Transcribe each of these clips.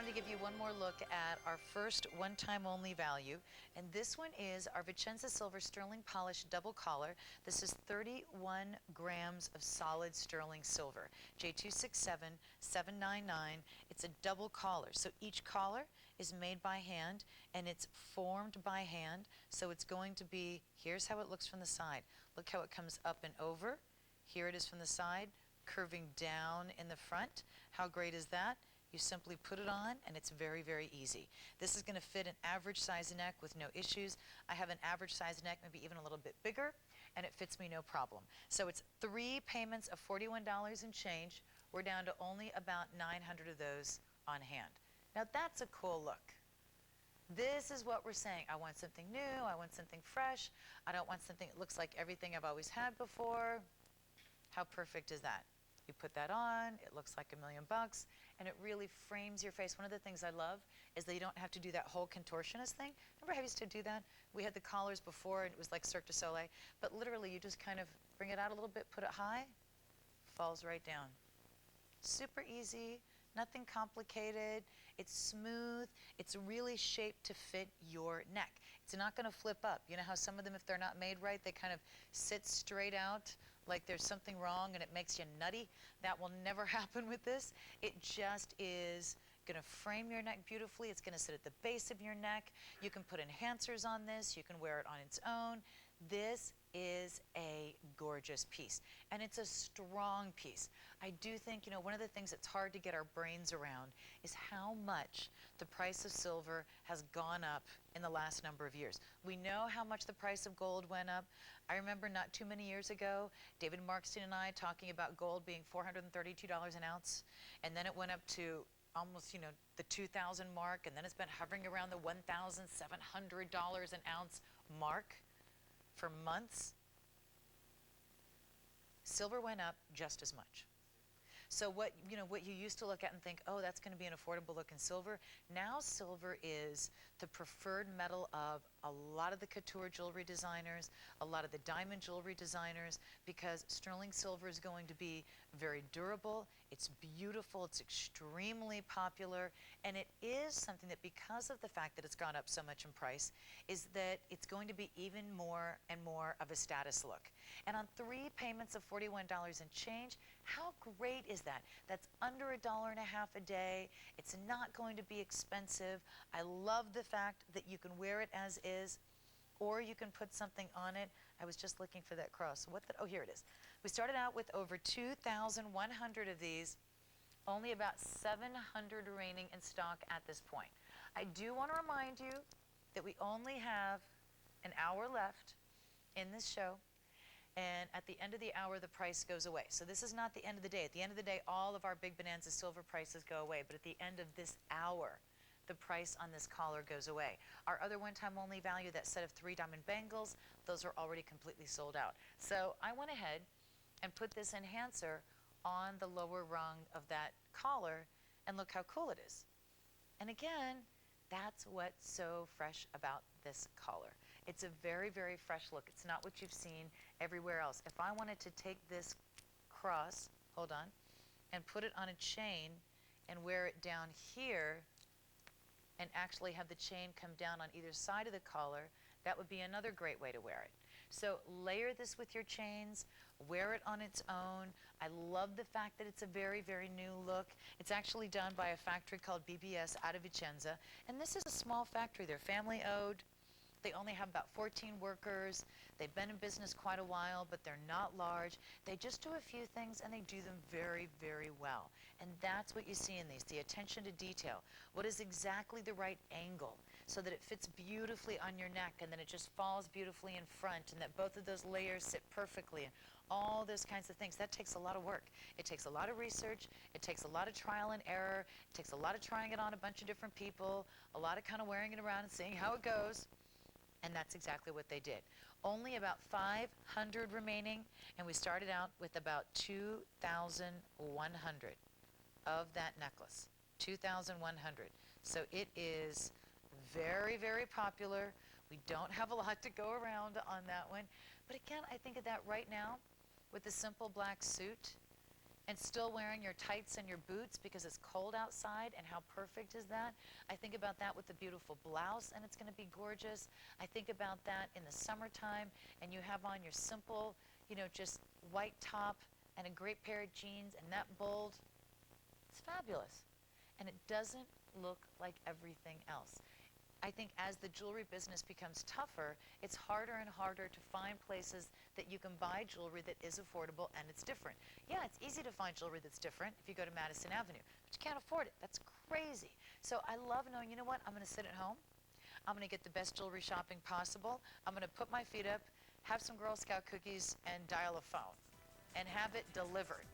wanted to give you one more look at our first one-time only value, and this one is our Vicenza Silver Sterling Polished Double Collar. This is 31 grams of solid sterling silver, J267799. It's a double collar, so each collar is made by hand and it's formed by hand, so it's going to be, here's how it looks from the side. Look how it comes up and over. Here it is from the side, curving down in the front. How great is that? You simply put it on and it's very, very easy. This is going to fit an average size neck with no issues. I have an average size neck, maybe even a little bit bigger, and it fits me no problem. So it's 3 payments of $41 and change. We're down to only about 900 of those on hand. Now that's a cool look. This is what we're saying. I want something new. I want something fresh. I don't want something that looks like everything I've always had before. How perfect is that? You put that on, it looks like $1,000,000, and it really frames your face. One of the things I love is that you don't have to do that whole contortionist thing. Remember how I used to do that? We had the collars before, and it was like Cirque du Soleil, but literally you just kind of bring it out a little bit, put it high, falls right down. Super easy, nothing complicated, it's smooth, it's really shaped to fit your neck. It's not going to flip up. You know how some of them, if they're not made right, they kind of sit straight out like there's something wrong and it makes you nutty? That will never happen with this. It just is going to frame your neck beautifully. It's going to sit at the base of your neck. You can put enhancers on this. You can wear it on its own. This is a gorgeous piece, and it's a strong piece. I do think, you know, one of the things that's hard to get our brains around is how much the price of silver has gone up in the last number of years. We know how much the price of gold went up. I remember not too many years ago, David Marcasite and I talking about gold being $432 an ounce, and then it went up to almost, you know, the 2,000 mark, and then it's been hovering around the $1,700 an ounce mark for months. Silver went up just as much. So what you used to look at and think, oh, that's going to be an affordable look in silver. Now silver is the preferred metal of a lot of the couture jewelry designers, a lot of the diamond jewelry designers, because sterling silver is going to be very durable. It's beautiful. It's extremely popular. And it is something that, because of the fact that it's gone up so much in price, is that it's going to be even more and more of a status look. And on 3 payments of $41 and change, how great is that? That's under $1.50 a day. It's not going to be expensive. I love the fact that you can wear it as is, or you can put something on it. I was just looking for that cross. Oh, here it is. We started out with over 2,100 of these, only about 700 remaining in stock at this point. I do want to remind you that we only have an hour left in this show. And at the end of the hour, the price goes away. So this is not the end of the day. At the end of the day, all of our big Bonanza silver prices go away. But at the end of this hour, the price on this collar goes away. Our other one-time only value, that set of 3 diamond bangles, those are already completely sold out. So I went ahead and put this enhancer on the lower rung of that collar, and look how cool it is. And again, that's what's so fresh about this collar. It's a very, very fresh look. It's not what you've seen everywhere else. If I wanted to take this cross, hold on, and put it on a chain and wear it down here and actually have the chain come down on either side of the collar, that would be another great way to wear it. So layer this with your chains, wear it on its own. I love the fact that it's a very, very new look. It's actually done by a factory called BBS out of Vicenza, and this is a small factory. They're family owned. They only have about 14 workers. They've been in business quite a while, but they're not large. They just do a few things, and they do them very, very well. And that's what you see in these, the attention to detail. What is exactly the right angle so that it fits beautifully on your neck, and then it just falls beautifully in front, and that both of those layers sit perfectly, and all those kinds of things. That takes a lot of work. It takes a lot of research. It takes a lot of trial and error. It takes a lot of trying it on a bunch of different people, a lot of kind of wearing it around and seeing how it goes. And that's exactly what they did. Only about 500 remaining, and we started out with about 2,100 of that necklace. 2,100. So it is very, very popular. We don't have a lot to go around on that one. But again, I think of that right now with the simple black suit and still wearing your tights and your boots because it's cold outside, and how perfect is that? I think about that with the beautiful blouse, and it's going to be gorgeous. I think about that in the summertime, and you have on your simple, you know, just white top and a great pair of jeans, and that bold, it's fabulous. And it doesn't look like everything else. I think as the jewelry business becomes tougher, it's harder and harder to find places that you can buy jewelry that is affordable and it's different. Yeah, it's easy to find jewelry that's different if you go to Madison Avenue, but you can't afford it. That's crazy. So I love knowing, you know what, I'm going to sit at home. I'm going to get the best jewelry shopping possible. I'm going to put my feet up, have some Girl Scout cookies, and dial a phone and have it delivered.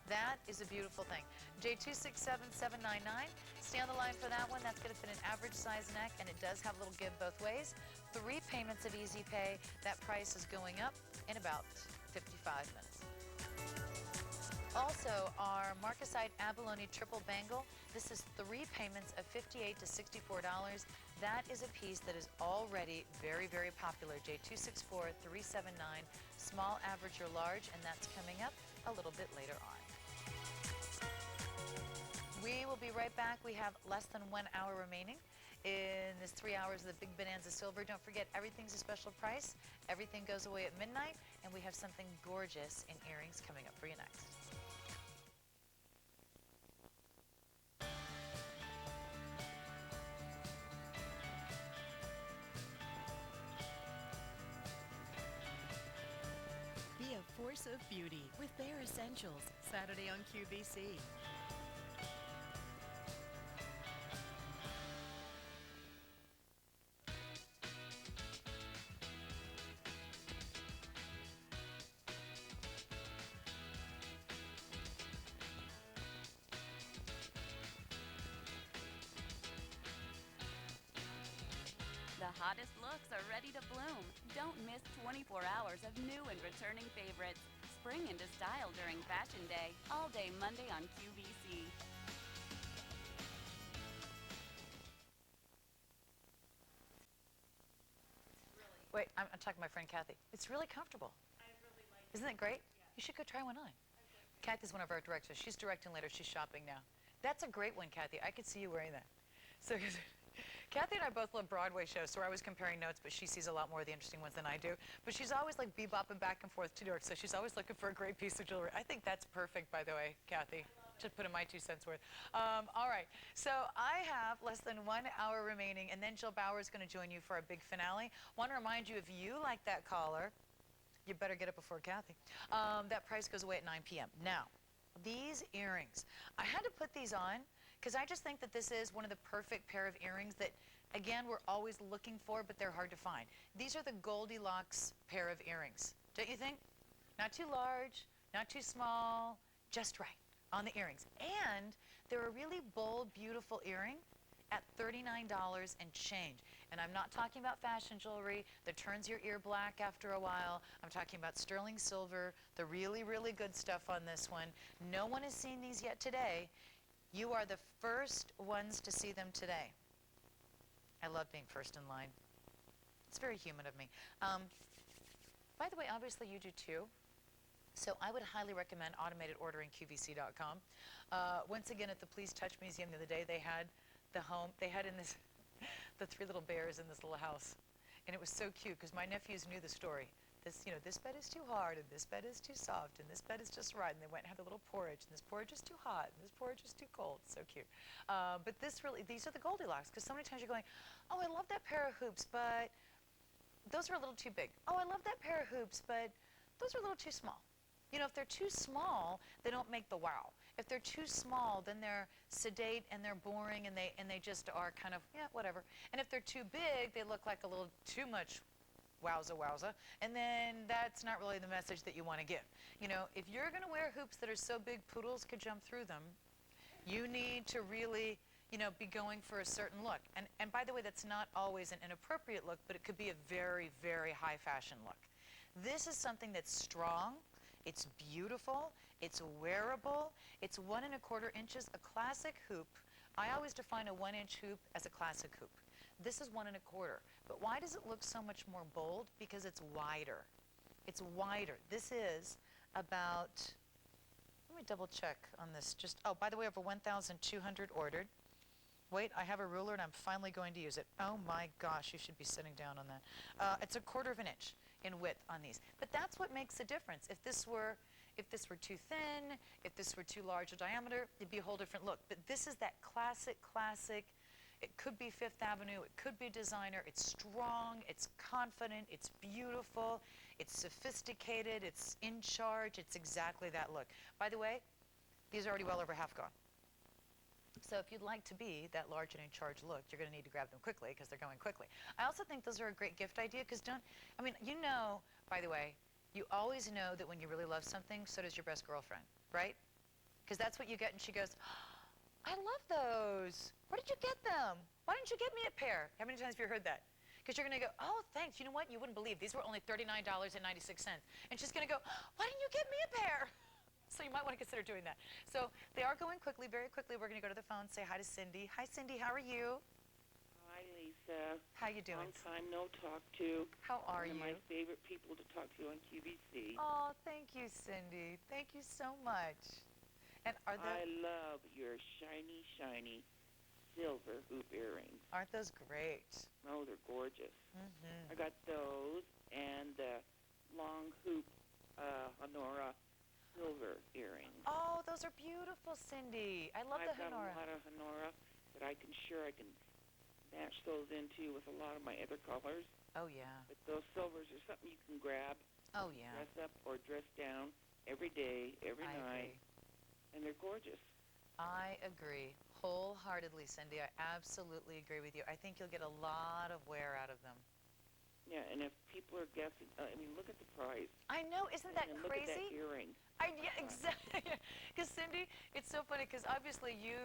That is a beautiful thing. J267799. Stay on the line for that one. That's going to fit an average size neck, and it does have a little give both ways. 3 payments of easy pay. That price is going up in about 55 minutes. Also, our Marcasite Abalone triple bangle. This is 3 payments of $58 to $64. That is a piece that is already very, very popular. J264379. Small, average, or large, and that's coming up a little bit later on. We will be right back. We have less than 1 hour remaining in this 3 hours of the Big Bonanza Silver. Don't forget, everything's a special price. Everything goes away at midnight, and we have something gorgeous in earrings coming up for you next. Be a force of beauty with Bare Essentials, Saturday on QVC. The hottest looks are ready to bloom. Don't miss 24 hours of new and returning favorites. Spring into style during Fashion Day, all day Monday on QVC. Wait, I'm talking to my friend Kathy. It's really comfortable. I really like it. Isn't it great? Yeah. You should go try one on. Kathy's one of our directors. She's directing later. She's shopping now. That's a great one, Kathy. I could see you wearing that. So Kathy and I both love Broadway shows, so we're always comparing notes, but she sees a lot more of the interesting ones than I do. But she's always like bebopping back and forth to New York, so she's always looking for a great piece of jewelry. I think that's perfect, by the way, Kathy. Just put in my 2 cents worth. All right, so I have less than 1 hour remaining, and then Jill Bauer is going to join you for our big finale. Want to remind you, if you like that collar, you better get it before Kathy. That price goes away at 9 p.m. Now, these earrings, I had to put these on because I just think that this is one of the perfect pair of earrings that, again, we're always looking for, but they're hard to find. These are the Goldilocks pair of earrings, don't you think? Not too large, not too small, just right on the earrings. And they're a really bold, beautiful earring at $39 and change. And I'm not talking about fashion jewelry that turns your ear black after a while. I'm talking about sterling silver, the really, really good stuff on this one. No one has seen these yet today. You are the first ones to see them today. I love being first in line. It's very human of me. By the way, obviously you do too. So I would highly recommend automated ordering QVC.com. Once again, at the Please Touch Museum the other day, they had in this, the 3 little bears in this little house. And it was so cute because my nephews knew the story. This bed is too hard, and this bed is too soft, and this bed is just right. And they went and had a little porridge, and this porridge is too hot, and this porridge is too cold. So cute. But these are the Goldilocks, because so many times you're going, oh, I love that pair of hoops, but those are a little too big. Oh, I love that pair of hoops, but those are a little too small. You know, if they're too small, they don't make the wow. If they're too small, then they're sedate and they're boring, and they just are kind of, yeah, whatever. And if they're too big, they look like a little too much wowza wowza, and then that's not really the message that you want to give. You know, if you're going to wear hoops that are so big poodles could jump through them, you need to really, you know, be going for a certain look. And by the way, that's not always an inappropriate look, but it could be a very, very high fashion look. This is something that's strong, it's beautiful, it's wearable, it's 1 1/4 inches, a classic hoop. I always define a 1-inch hoop as a classic hoop. This is 1 1/4. But why does it look so much more bold? Because it's wider. It's wider. This is about, let me double check on this. Just, oh, by the way, over 1,200 ordered. Wait, I have a ruler and I'm finally going to use it. Oh my gosh, you should be sitting down on that. It's a 1/4 of an inch in width on these. But that's what makes a difference. If this were too thin, if this were too large a diameter, it'd be a whole different look. But this is that classic, it could be Fifth Avenue, it could be designer, it's strong, it's confident, it's beautiful, it's sophisticated, it's in charge, it's exactly that look. By the way, these are already well over half gone. So if you'd like to be that large and in charge look, you're going to need to grab them quickly because they're going quickly. I also think those are a great gift idea because by the way, you always know that when you really love something, so does your best girlfriend, right? Because that's what you get and she goes, I love those. Where did you get them? Why didn't you get me a pair? How many times have you heard that? Because you're going to go, oh, thanks. You know what? You wouldn't believe these were only $39.96. And she's going to go, why didn't you get me a pair? So you might want to consider doing that. So they are going quickly, very quickly. We're going to go to the phone, say hi to Cindy. Hi, Cindy. How are you? Hi, Lisa. How you doing? Long time no talk to. How are you? One of my favorite people to talk to on QVC. Oh, thank you, Cindy. Thank you so much. And are I love your shiny, shiny silver hoop earrings. Aren't those great? Oh, they're gorgeous. Mm-hmm. I got those and the long hoop Honora silver earrings. Oh, those are beautiful, Cindy. I love the Honora. I've got a lot of Honora that I can match those into with a lot of my other colors. Oh, yeah. But those silvers are something you can grab, Oh, yeah. dress up or dress down every day, every I night. agree. And they're gorgeous. I agree wholeheartedly, Cindy. I absolutely agree with you. I think you'll get a lot of wear out of them. Yeah, and if people are guessing, look at the price. I know, isn't that and crazy? Look at that earring. Yeah, exactly. Because Cindy, it's so funny because obviously you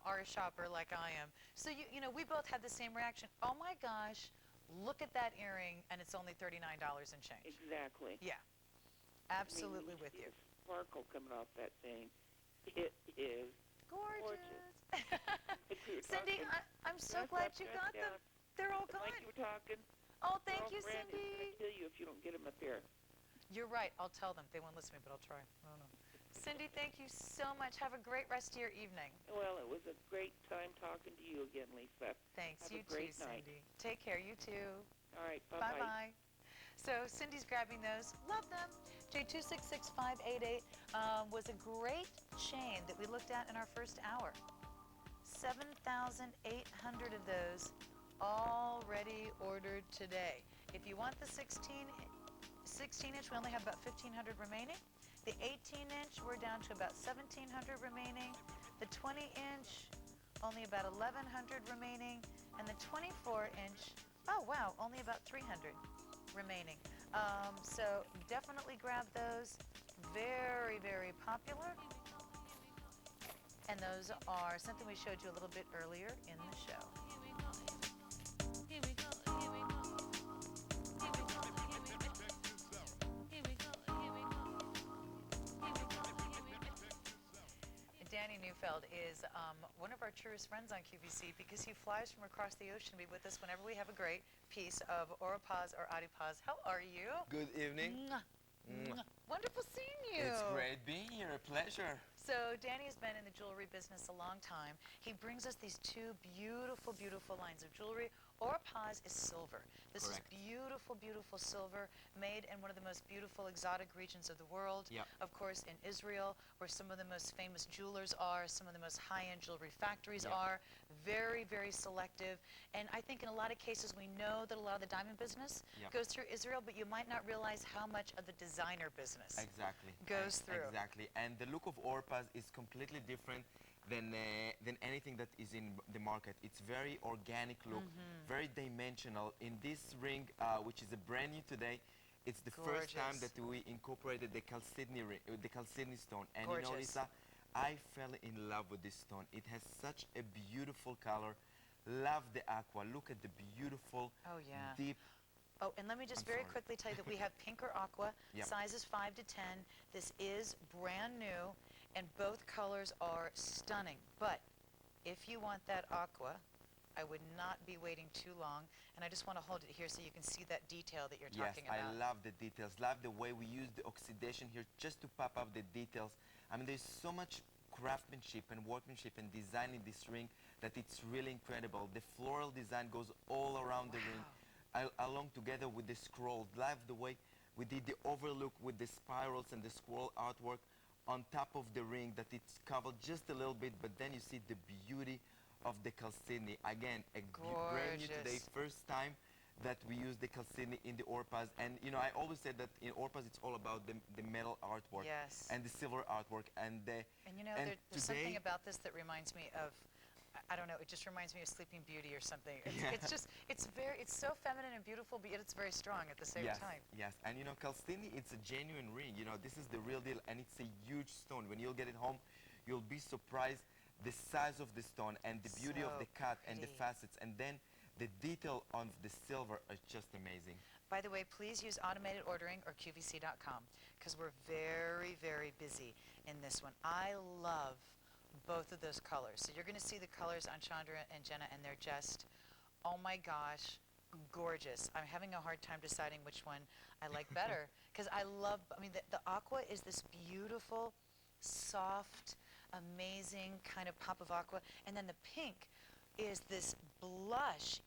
are a shopper like I am. So we both had the same reaction. Oh my gosh, look at that earring, and it's only $39 and change. Exactly. Yeah, absolutely with you. The sparkle coming off that thing, it is Gorgeous. gorgeous. Cindy, I'm so glad you got them. They're all gone. Like you were talking. Oh, thank you, Girlfriend is Cindy. gonna kill you if you don't get them up there. You're right. I'll tell them. They won't listen to me, but I'll try. I don't know. Cindy, thank you so much. Have a great rest of your evening. Well, it was a great time talking to you again, Lisa. Thanks. Have You a great too, night. Cindy. Take care. You too. All right. Bye-bye. Bye-bye. So Cindy's grabbing those. Love them. J266588 was a great chain that we looked at in our first hour. 7,800 of those already ordered today. If you want the 16-inch, we only have about 1,500 remaining. The 18-inch, we're down to about 1,700 remaining. The 20-inch, only about 1,100 remaining. And the 24-inch, oh wow, only about 300 remaining. So definitely grab those. Very, very popular. And those are something we showed you a little bit earlier in the show. Danny Neufeld is one of our truest friends on QVC because he flies from across the ocean to be with us whenever we have a great piece of Oripaz or Adipaz. How are you? Good evening. Mwah. Mwah. Wonderful seeing you. It's great being here. A pleasure. So Danny's been in the jewelry business a long time. He brings us these two beautiful, beautiful lines of jewelry. Oripaz is silver. This Correct. is beautiful, beautiful silver made in one of the most beautiful exotic regions of the world. Yep. Of course, in Israel, where some of the most famous jewelers are, some of the most high-end jewelry factories Yep. are. Very, very selective. And I think in a lot of cases we know that a lot of the diamond business Yep. goes through Israel, but you might not realize how much of the designer business Exactly. goes through. Exactly. And the look of Oripaz is completely different than anything that is in the market. It's very organic look, very dimensional. In this ring, which is a brand new today, it's the first time Gorgeous. that we incorporated the Chalcedony stone. And you know, Gorgeous. Lisa, I fell in love with this stone. It has such a beautiful color. Love the aqua. Look at the beautiful, Oh, yeah. deep. Oh, and let me just I'm very sorry. quickly tell you that we have pink or aqua, Yep. sizes 5 to 10. This is brand new, and both colors are stunning. But if you want that aqua, I would not be waiting too long. And I just want to hold it here so you can see that detail that you're Yes, talking I about. love the details. Love the way we use the oxidation here just to pop up the details. I mean, there's so much craftsmanship and workmanship and design in this ring that it's really incredible. The floral design goes all around the ring, along together with the scroll. Love the way we did the overlook with the spirals and the scroll artwork on top of the ring, that it's covered just a little bit, but then you see the beauty of the Chalcedony. Again, brand new today, first time that we use the Chalcedony in the Orpas. And you know, I always said that in Orpas it's all about the metal artwork and the silver artwork. And you know, there's something about this that reminds me of, I don't know, it just reminds me of Sleeping Beauty or something. It's just, it's so feminine and beautiful, but yet it's very strong at the same time. Yes, and you know, Chalcedony, it's a genuine ring. You know, this is the real deal, and it's a huge stone. When you'll get it home, you'll be surprised the size of the stone and the beauty of the cut and the facets, and then the detail on the silver is just amazing. By the way, please use automated ordering or QVC.com, because we're very, very busy in this one. I love both of those colors. So you're going to see the colors on Chandra and Jenna, and they're just, oh my gosh, gorgeous. I'm having a hard time deciding which one I like better, because I mean, the aqua is this beautiful, soft, amazing kind of pop of aqua, and then the pink is this blush,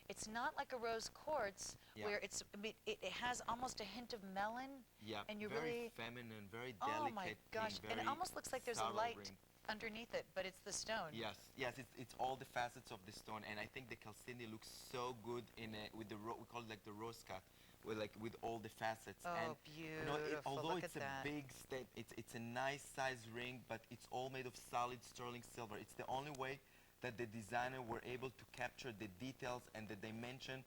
it's not like a rose quartz where it has almost a hint of melon, and you very feminine, very delicate. Oh my gosh, and it almost looks like there's a light underneath it, but it's the stone. Yes, it's all the facets of the stone, and I think the Chalcedony looks so good with the we call it like the rose cut, with all the facets. Oh, and beautiful! You know, although Look it's at a that. big step, it's a nice size ring, but it's all made of solid sterling silver. It's the only way that the designer were able to capture the details and the dimension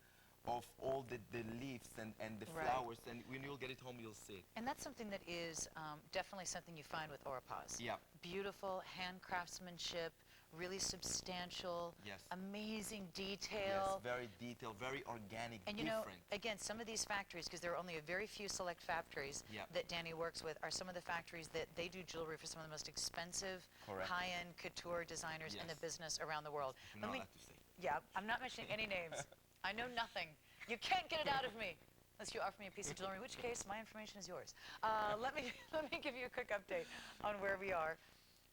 of all the leaves and the flowers, and when you'll get it home, you'll see it. And that's something that is definitely something you find with Orpas. Yeah. Beautiful hand craftsmanship, really substantial, amazing detail. Yes, very detailed, very organic, and you know, again, some of these factories, because there are only a very few select factories that Danny works with, are some of the factories that they do jewelry for some of the most expensive, high-end couture designers in the business around the world. Not allowed to say. Yeah, I'm not mentioning any names. I know nothing. You can't get it out of me unless you offer me a piece of jewelry, in which case my information is yours. Let me give you a quick update on where we are.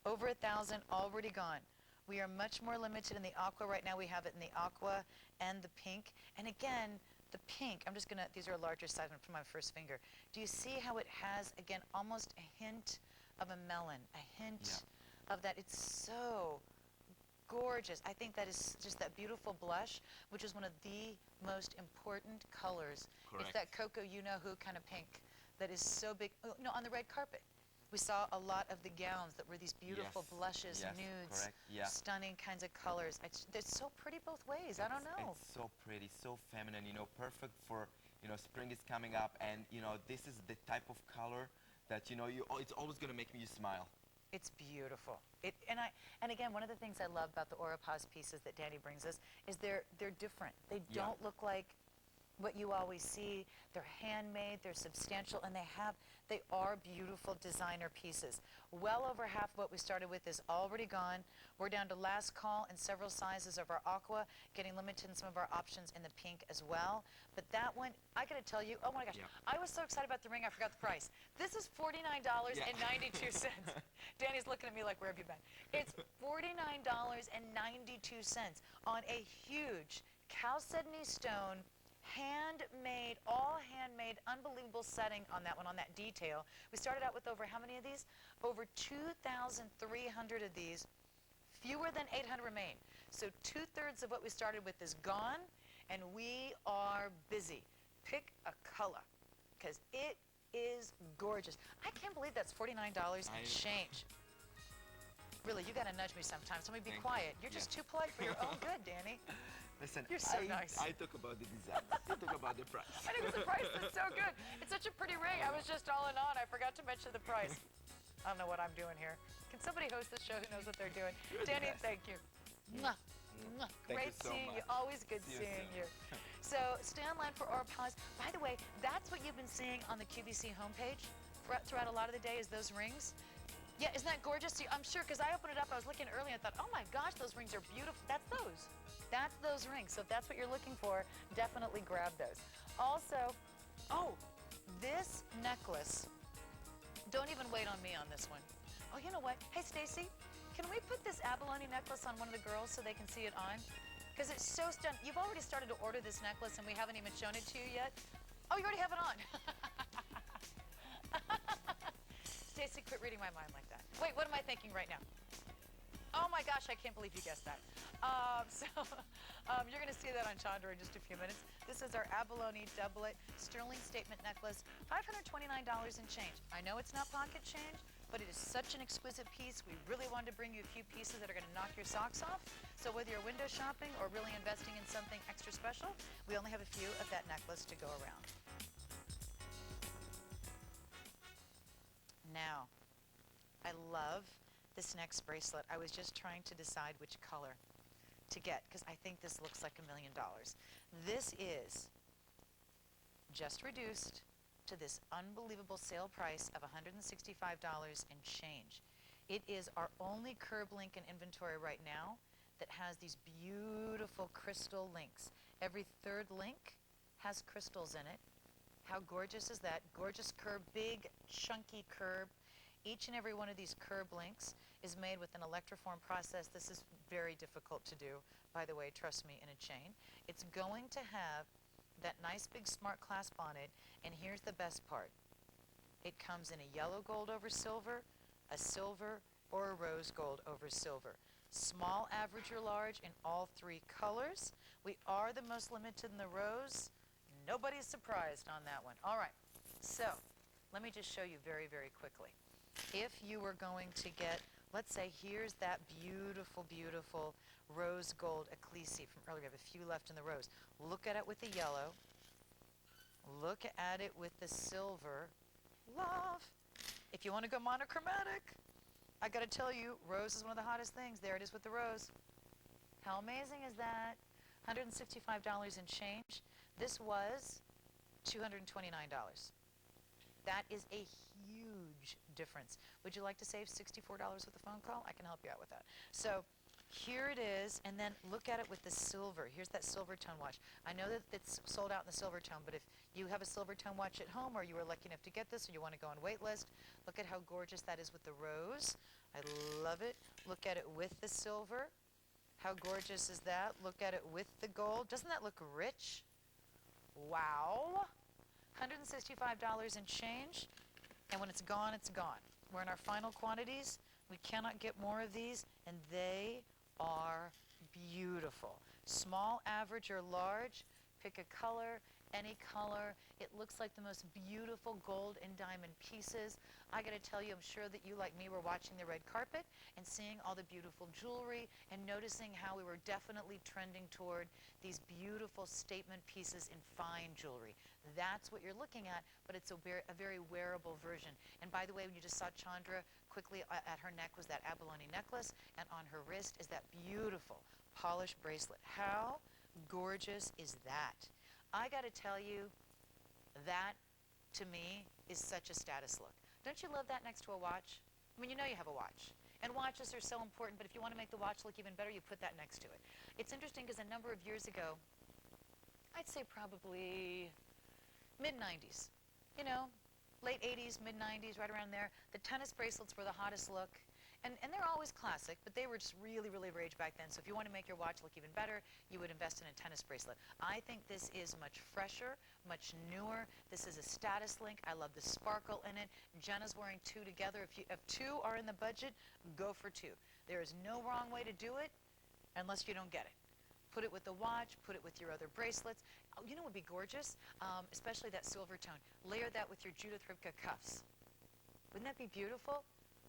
Over 1,000 already gone. We are much more limited in the aqua right now. We have it in the aqua and the pink. And again, the pink, I'm just gonna, these are a larger size one from my first finger. Do you see how it has, again, almost a hint of a melon, a hint of that? It's so gorgeous. I think that is just that beautiful blush, which is one of the most important colors. It's that cocoa you-know-who kind of pink that is so big. Oh, no, on the red carpet. We saw a lot of the gowns that were these beautiful blushes, nudes, stunning kinds of colors. They're so pretty both ways. I don't know. It's so pretty, so feminine, you know, perfect for, you know, spring is coming up, and, you know, this is the type of color that, you know, it's always going to make you smile. It's beautiful. And again, one of the things I love about the Orpas pieces that Danny brings us is they're different. They don't look like what you always see. They're handmade, they're substantial, and they are beautiful designer pieces. Well over half of what we started with is already gone. We're down to last call in several sizes of our aqua, getting limited in some of our options in the pink as well. But that one, I gotta tell you, oh my gosh, I was so excited about the ring, I forgot the price. This is $49.92. Danny's looking at me like, where have you been? It's $49.92 on a huge Chalcedony stone, handmade, all handmade, unbelievable setting on that one, on that detail. We started out with over how many of these? Over 2,300 of these. Fewer than 800 remain. So 2/3 of what we started with is gone, and we are busy. Pick a color, because it is gorgeous. I can't believe that's $49 and change. Really, you gotta nudge me sometimes. Let me be quiet. You're just too polite for your own good, Danny. Listen, you're so nice. I talk about the design. You talk about the price. I think it's the price that's so good. It's such a pretty ring. I was just all in on. I forgot to mention the price. I don't know what I'm doing here. Can somebody host this show who knows what they're doing? Danny, thank you. Mwah. Mwah. Great seeing you. Always good seeing you. So stay online for Orpas. By the way, that's what you've been seeing on the QVC homepage throughout a lot of the day is those rings. Yeah, isn't that gorgeous? I'm sure, because I opened it up, I was looking earlier, and I thought, oh my gosh, those rings are beautiful. That's those. That's those rings. So if that's what you're looking for, definitely grab those. Also, oh, this necklace, don't even wait on me on this one. Oh, you know what? Hey, Stacy, can we put this abalone necklace on one of the girls so they can see it on? Because it's so stunning. You've already started to order this necklace and we haven't even shown it to you yet. Oh, you already have it on. Stacy, quit reading my mind like that. Wait, what am I thinking right now? Oh my gosh, I can't believe you guessed that. You're going to see that on Chandra in just a few minutes. This is our abalone doublet sterling statement necklace, $529 and change. I know it's not pocket change, but it is such an exquisite piece. We really wanted to bring you a few pieces that are going to knock your socks off. So whether you're window shopping or really investing in something extra special, we only have a few of that necklace to go around. Now, I love this next bracelet. I was just trying to decide which color to get because I think this looks like $1 million. This is just reduced to this unbelievable sale price of $165 and change. It is our only curb link in inventory right now that has these beautiful crystal links. Every third link has crystals in it. How gorgeous is that? Gorgeous curb, big chunky curb. Each and every one of these curb links is made with an electroform process. This is very difficult to do, by the way, trust me, in a chain. It's going to have that nice big smart clasp on it, and here's the best part. It comes in a yellow gold over silver, a silver, or a rose gold over silver. Small, average, or large in all three colors. We are the most limited in the rose. Nobody's surprised on that one. All right, so let me just show you very, very quickly. If you were going to get, let's say, here's that beautiful, beautiful rose gold ecclesia from earlier. We have a few left in the rose. Look at it with the yellow. Look at it with the silver. Love. If you want to go monochromatic, I got to tell you, rose is one of the hottest things. There it is with the rose. How amazing is that? $165 and change. This was $229. That is a huge difference. Would you like to save $64 with a phone call? I can help you out with that. So here it is, and then look at it with the silver. Here's that silver tone watch. I know that it's sold out in the silver tone, but if you have a silver tone watch at home or you were lucky enough to get this or you want to go on wait list, look at how gorgeous that is with the rose. I love it. Look at it with the silver. How gorgeous is that? Look at it with the gold. Doesn't that look rich? Wow. $165 and change, and when it's gone, it's gone. We're in our final quantities. We cannot get more of these, and they are beautiful. Small, average, or large, pick a color, any color. It looks like the most beautiful gold and diamond pieces. I gotta tell you, I'm sure that you, like me, were watching the red carpet and seeing all the beautiful jewelry and noticing how we were definitely trending toward these beautiful statement pieces in fine jewelry. That's what you're looking at, but it's a very wearable version. And by the way, when you just saw Chandra, quickly at her neck was that abalone necklace, and on her wrist is that beautiful polished bracelet. How gorgeous is that? I got to tell you, that to me is such a status look. Don't you love that next to a watch? I mean, you know you have a watch. And watches are so important, but if you want to make the watch look even better, you put that next to it. It's interesting because a number of years ago, I'd say probably mid-90s, you know, late 80s, mid-90s, right around there, the tennis bracelets were the hottest look. And they're always classic, but they were just really, really rage back then. So if you want to make your watch look even better, you would invest in a tennis bracelet. I think this is much fresher, much newer. This is a status link. I love the sparkle in it. Jenna's wearing two together. If two are in the budget, go for two. There is no wrong way to do it unless you don't get it. Put it with the watch, put it with your other bracelets. Oh, you know what would be gorgeous? Especially that silver tone. Layer that with your Judith Ripka cuffs. Wouldn't that be beautiful?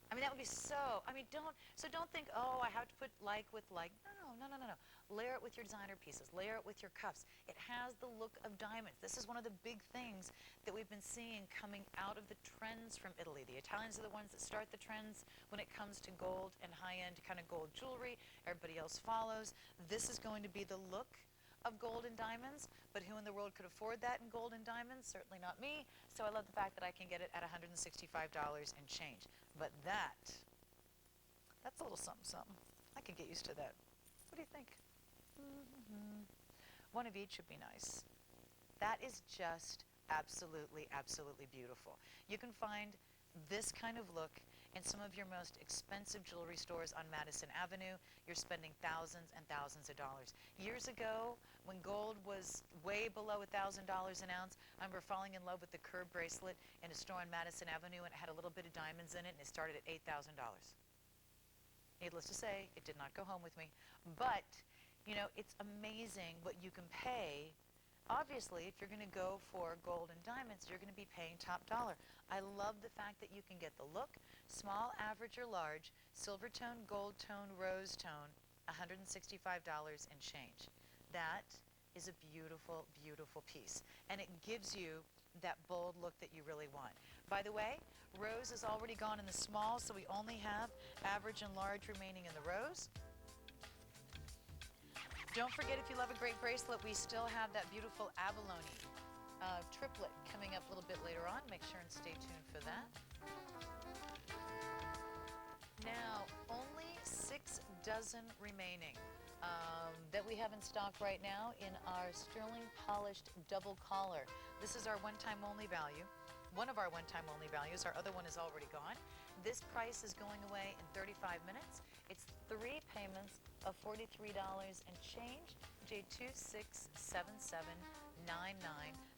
I mean, that would be so, don't think, oh, I have to put like with like. No. Layer it with your designer pieces. Layer it with your cuffs. It has the look of diamonds. This is one of the big things that we've been seeing coming out of the trends from Italy. The Italians are the ones that start the trends when it comes to gold and high-end kind of gold jewelry. Everybody else follows. This is going to be the look of gold and diamonds, but who in the world could afford that in gold and diamonds? Certainly not me. So I love the fact that I can get it at $165 and change. But that's a little something. I could get used to that. What do you think? One of each would be nice. That is just absolutely, absolutely beautiful. You can find this kind of look in some of your most expensive jewelry stores on Madison Avenue, you're spending thousands and thousands of dollars. Years ago, when gold was way below $1,000 an ounce, I remember falling in love with the curb bracelet in a store on Madison Avenue, and it had a little bit of diamonds in it, and it started at $8,000. Needless to say, it did not go home with me. But, you know, it's amazing what you can pay. Obviously, if you're going to go for gold and diamonds, you're going to be paying top dollar. I love the fact that you can get the look, small, average, or large, silver tone, gold tone, rose tone, $165 and change. That is a beautiful, beautiful piece. And it gives you that bold look that you really want. By the way, rose is already gone in the small, so we only have average and large remaining in the rose. Don't forget, if you love a great bracelet, we still have that beautiful Abalone triplet coming up a little bit later on. Make sure and stay tuned for that. Now, only 6 dozen remaining that we have in stock right now in our sterling polished double collar. This is our one-time only value. One of our one-time only values. Our other one is already gone. This price is going away in 35 minutes. It's 3 payments of $43 and change, J267799.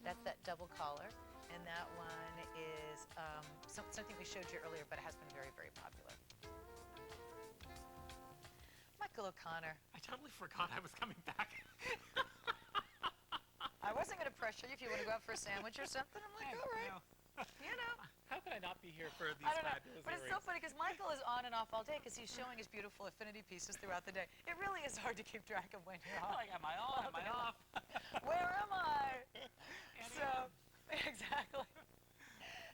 That's that double collar, and that one is something we showed you earlier, but it has been very, very popular. Michael O'Connor. I totally forgot I was coming back. I wasn't going to pressure you if you want to go out for a sandwich or something. I'm like, all right. You know. How could I not be here for these I don't know, fabulous but it's earrings? so funny because Michael is on and off all day because he's showing his beautiful Affinity pieces throughout the day. It really is hard to keep track of when you're off. Like, am I on? Am I off? Where am I? Exactly.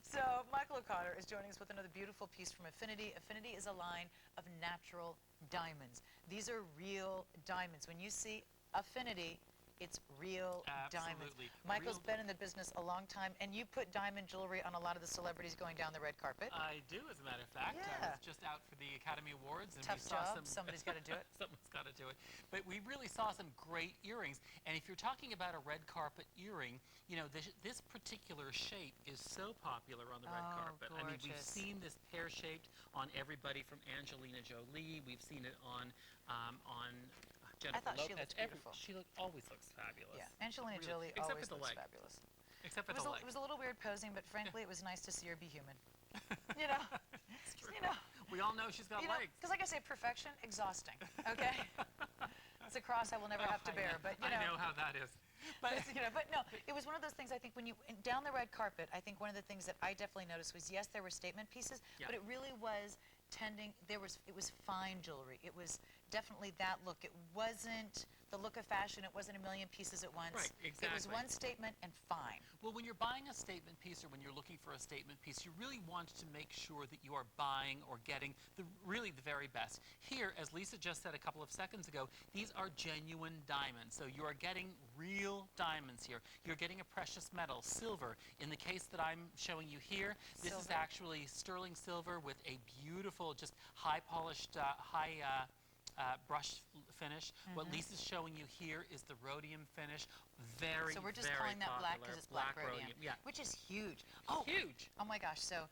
So Michael O'Connor is joining us with another beautiful piece from Affinity. Affinity is a line of natural diamonds. These are real diamonds. When you see Affinity, it's real diamonds. Michael's been in the business a long time, and you put diamond jewelry on a lot of the celebrities going down the red carpet. I do, as a matter of fact. I was just out for the Academy Awards, and Tough we saw job. Somebody's got to do it. Someone's got to do it. But we really saw some great earrings. And if you're talking about a red carpet earring, you know, this particular shape is so popular on the red carpet. Gorgeous. I mean, we've seen this pear-shaped on everybody from Angelina Jolie. We've seen it on Jenna. I thought she looked beautiful. She always looks fabulous. Yeah, Angelina Jolie Except always for the looks leg. fabulous. Except for the leg. It was a little weird posing, but frankly, it was nice to see her be human. You know? It's true. You know? We all know she's got legs. Because like I say, perfection, exhausting, okay? It's a cross I will never have to bear, but you know. I know how that is. But, you know, but no, it was one of those things, I think, when you, down the red carpet, I think one of the things that I definitely noticed was, yes, there were statement pieces, but it really was it was fine jewelry. It was definitely that look. It wasn't the look of fashion. It wasn't a million pieces at once. Right, exactly. It was one statement and fine. Well, when you're buying a statement piece or when you're looking for a statement piece, you really want to make sure that you are buying or getting really the very best. Here, as Lisa just said a couple of seconds ago, these are genuine diamonds. So you are getting real diamonds here. You're getting a precious metal, silver. In the case that I'm showing you here, this is actually sterling silver with a beautiful, just high polished, brush finish. What Lisa's showing you here is the rhodium finish. So we're just calling that black because it's black rhodium, which is huge. Oh, huge. Oh my gosh. So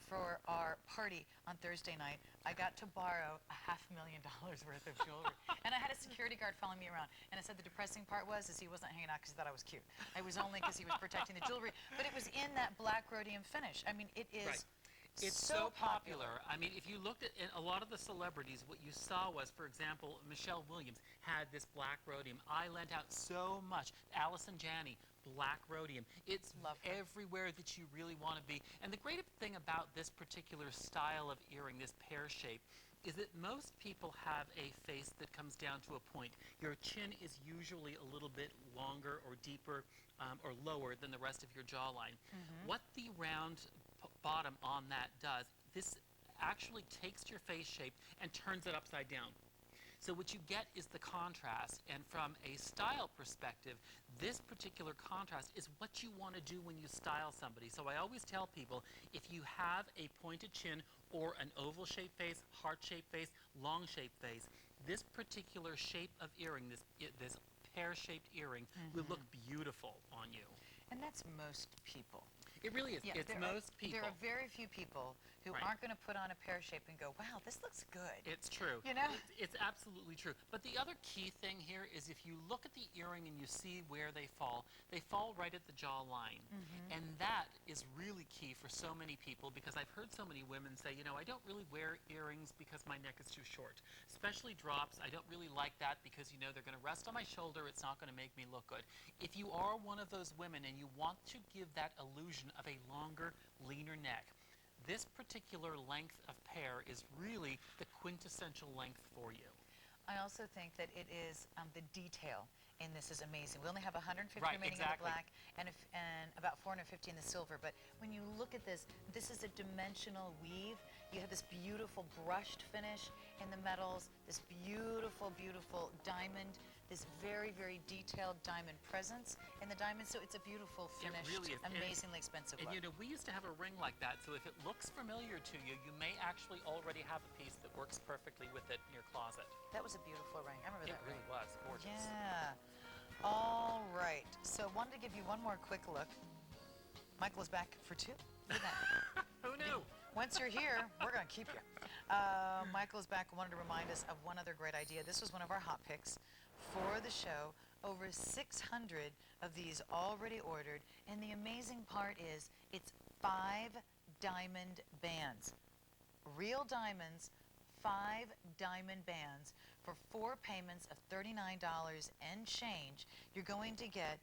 for our party on Thursday night, I got to borrow $500,000 worth of jewelry. And I had a security guard following me around. And I said the depressing part was he wasn't hanging out because he thought I was cute. It was only because he was protecting the jewelry. But it was in that black rhodium finish. I mean, it is... Right. It's so popular. I mean, if you looked at a lot of the celebrities, what you saw was, for example, Michelle Williams had this black rhodium. I lent out so much. Allison Janney, black rhodium. It's everywhere that you really want to be. And the great thing about this particular style of earring, this pear shape, is that most people have a face that comes down to a point. Your chin is usually a little bit longer or deeper or lower than the rest of your jawline. What the round bottom on that does, this actually takes your face shape and turns it upside down. So what you get is the contrast, and from a style perspective, this particular contrast is what you want to do when you style somebody. So I always tell people, if you have a pointed chin or an oval-shaped face, heart-shaped face, long-shaped face, this particular shape of earring, this pear-shaped earring, will look beautiful on you. And that's most people. It really is. It's most people. There are very few people who Right. aren't going to put on a pear shape and go, wow, this looks good. It's true. You know? It's absolutely true. But the other key thing here is if you look at the earring and you see where they fall right at the jawline. And that is really key for so many people, because I've heard so many women say, you know, I don't really wear earrings because my neck is too short. Especially drops, I don't really like that because, you know, they're going to rest on my shoulder. It's not going to make me look good. If you are one of those women and you want to give that illusion of a longer, leaner neck, this particular length of pear is really the quintessential length for you. I also think that it is the detail in this is amazing. We only have 150 Right, remaining exactly. in the black and about 450 in the silver. But when you look at this, this is a dimensional weave. You have this beautiful brushed finish in the metals, this beautiful, beautiful diamond, this very, very detailed diamond presence in the diamond. So it's a beautiful, finished, really is. amazingly expensive And look. you know, we used to have a ring like that, so if it looks familiar to you, you may actually already have a piece that works perfectly with it in your closet. That was a beautiful ring. I remember It that really ring. was gorgeous. Yeah. All right. So wanted to give you one more quick look. Michael is back for two. Look at that. Who knew? Once you're here, we're going to keep you. Michael's back. Wanted to remind us of one other great idea. This was one of our hot picks for the show. Over 600 of these already ordered. And the amazing part is it's 5 diamond bands. Real diamonds, 5 diamond bands for 4 payments of $39 and change. You're going to get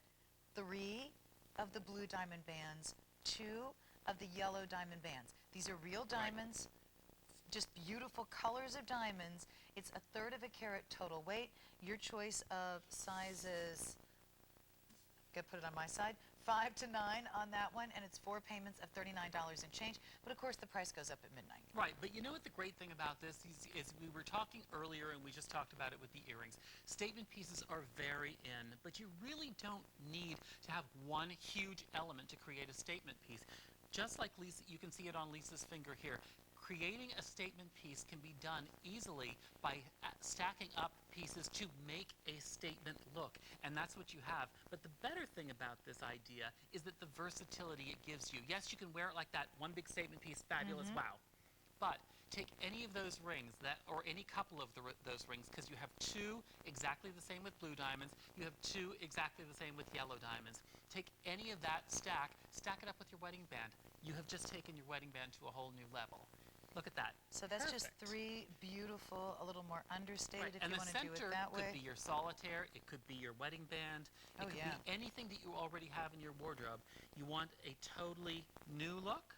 3 of the blue diamond bands, 2 of the yellow diamond bands. These are real diamonds, just beautiful colors of diamonds. It's 1/3 of a carat total weight. Your choice of sizes, gotta put it on my side, 5 to 9 on that one, and it's 4 payments of $39 and change. But of course, the price goes up at midnight. Right, but you know what the great thing about this is we were talking earlier, and we just talked about it with the earrings. Statement pieces are very in, but you really don't need to have one huge element to create a statement piece. Just like Lisa, you can see it on Lisa's finger here. Creating a statement piece can be done easily by stacking up pieces to make a statement look, and that's what you have. But the better thing about this idea is that the versatility it gives you. Yes, you can wear it like that, one big statement piece, fabulous, wow. But take any of those rings, or any couple of those rings, because you have 2 exactly the same with blue diamonds, you have 2 exactly the same with yellow diamonds. Take any of that stack it up with your wedding band. You have just taken your wedding band to a whole new level. Look at that. So that's just Perfect. 3 beautiful, a little more understated Right. if And you the want to do it center that could way. be your solitaire, it could be your wedding band, it Oh, could yeah. be anything that you already have in your wardrobe. You want a totally new look?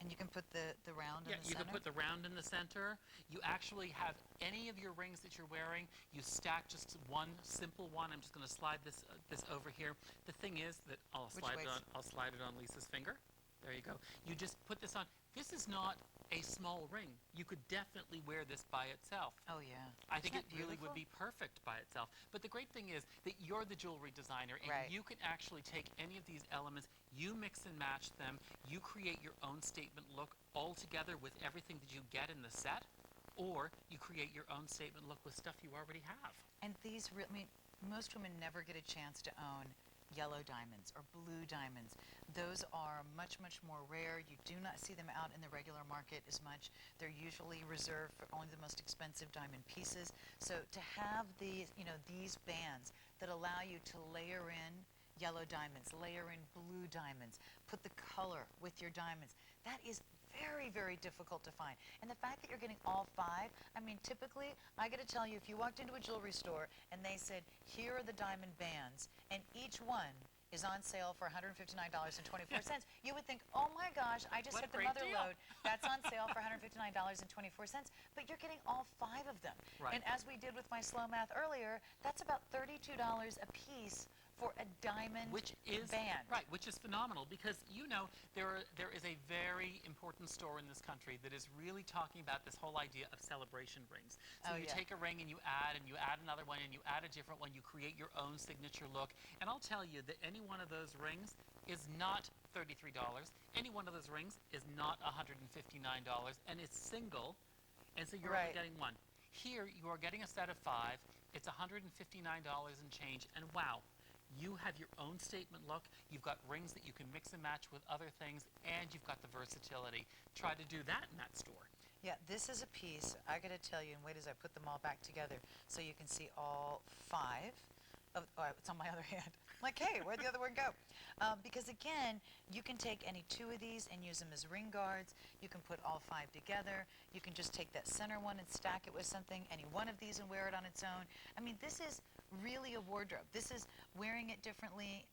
And you can put the round Yeah, in the you center. can put the round in the center. You actually have any of your rings that you're wearing, you stack just one simple one. I'm just going to slide this over here. The thing is that I'll Which slide it on Lisa's finger. There you go. You just put this on. This is not a small ring. You could definitely wear this by itself. Oh, yeah. I think it Isn't that really would beautiful? be perfect by itself. But the great thing is that you're the jewelry designer, and Right. you can actually take any of these elements, you mix and match them, you create your own statement look all together with everything that you get in the set, or you create your own statement look with stuff you already have. And these, I mean, most women never get a chance to own yellow diamonds or blue diamonds. Those are much, much more rare. You do not see them out in the regular market as much. They're usually reserved for only the most expensive diamond pieces. So to have these, you know, these bands that allow you to layer in yellow diamonds, layer in blue diamonds, put the color with your diamonds, that is very, very difficult to find. And the fact that you're getting all 5, I mean, typically, I got to tell you, if you walked into a jewelry store and they said, here are the diamond bands, and each one is on sale for $159.24, you would think, oh my gosh, I just What a hit the great mother deal. lode. That's on sale for $159.24, but you're getting all 5 of them. Right. And as we did with my slow math earlier, that's about $32 a piece for a diamond Which is band. right, which is phenomenal, because you know there is a very important store in this country that is really talking about this whole idea of celebration rings. So Oh, you yeah. take a ring and you add another one, and you add a different one. You create your own signature look. And I'll tell you that any one of those rings is not $33. Any one of those rings is not $159, and it's single, and so you're Right. only getting one. Here you are getting a set of 5. It's $159 and change, and wow. you have your own statement look. You've got rings that you can mix and match with other things, and you've got the versatility. Try to do that in that store. Yeah, this is a piece, I gotta tell you, and wait as I put them all back together so you can see all 5 of, oh, it's on my other hand. I'm like, hey, where'd the other one go? Because again, you can take any 2 of these and use them as ring guards. You can put all 5 together. You can just take that center one and stack it with something, any one of these and wear it on its own. I mean, this is really a wardrobe. This is wearing it differently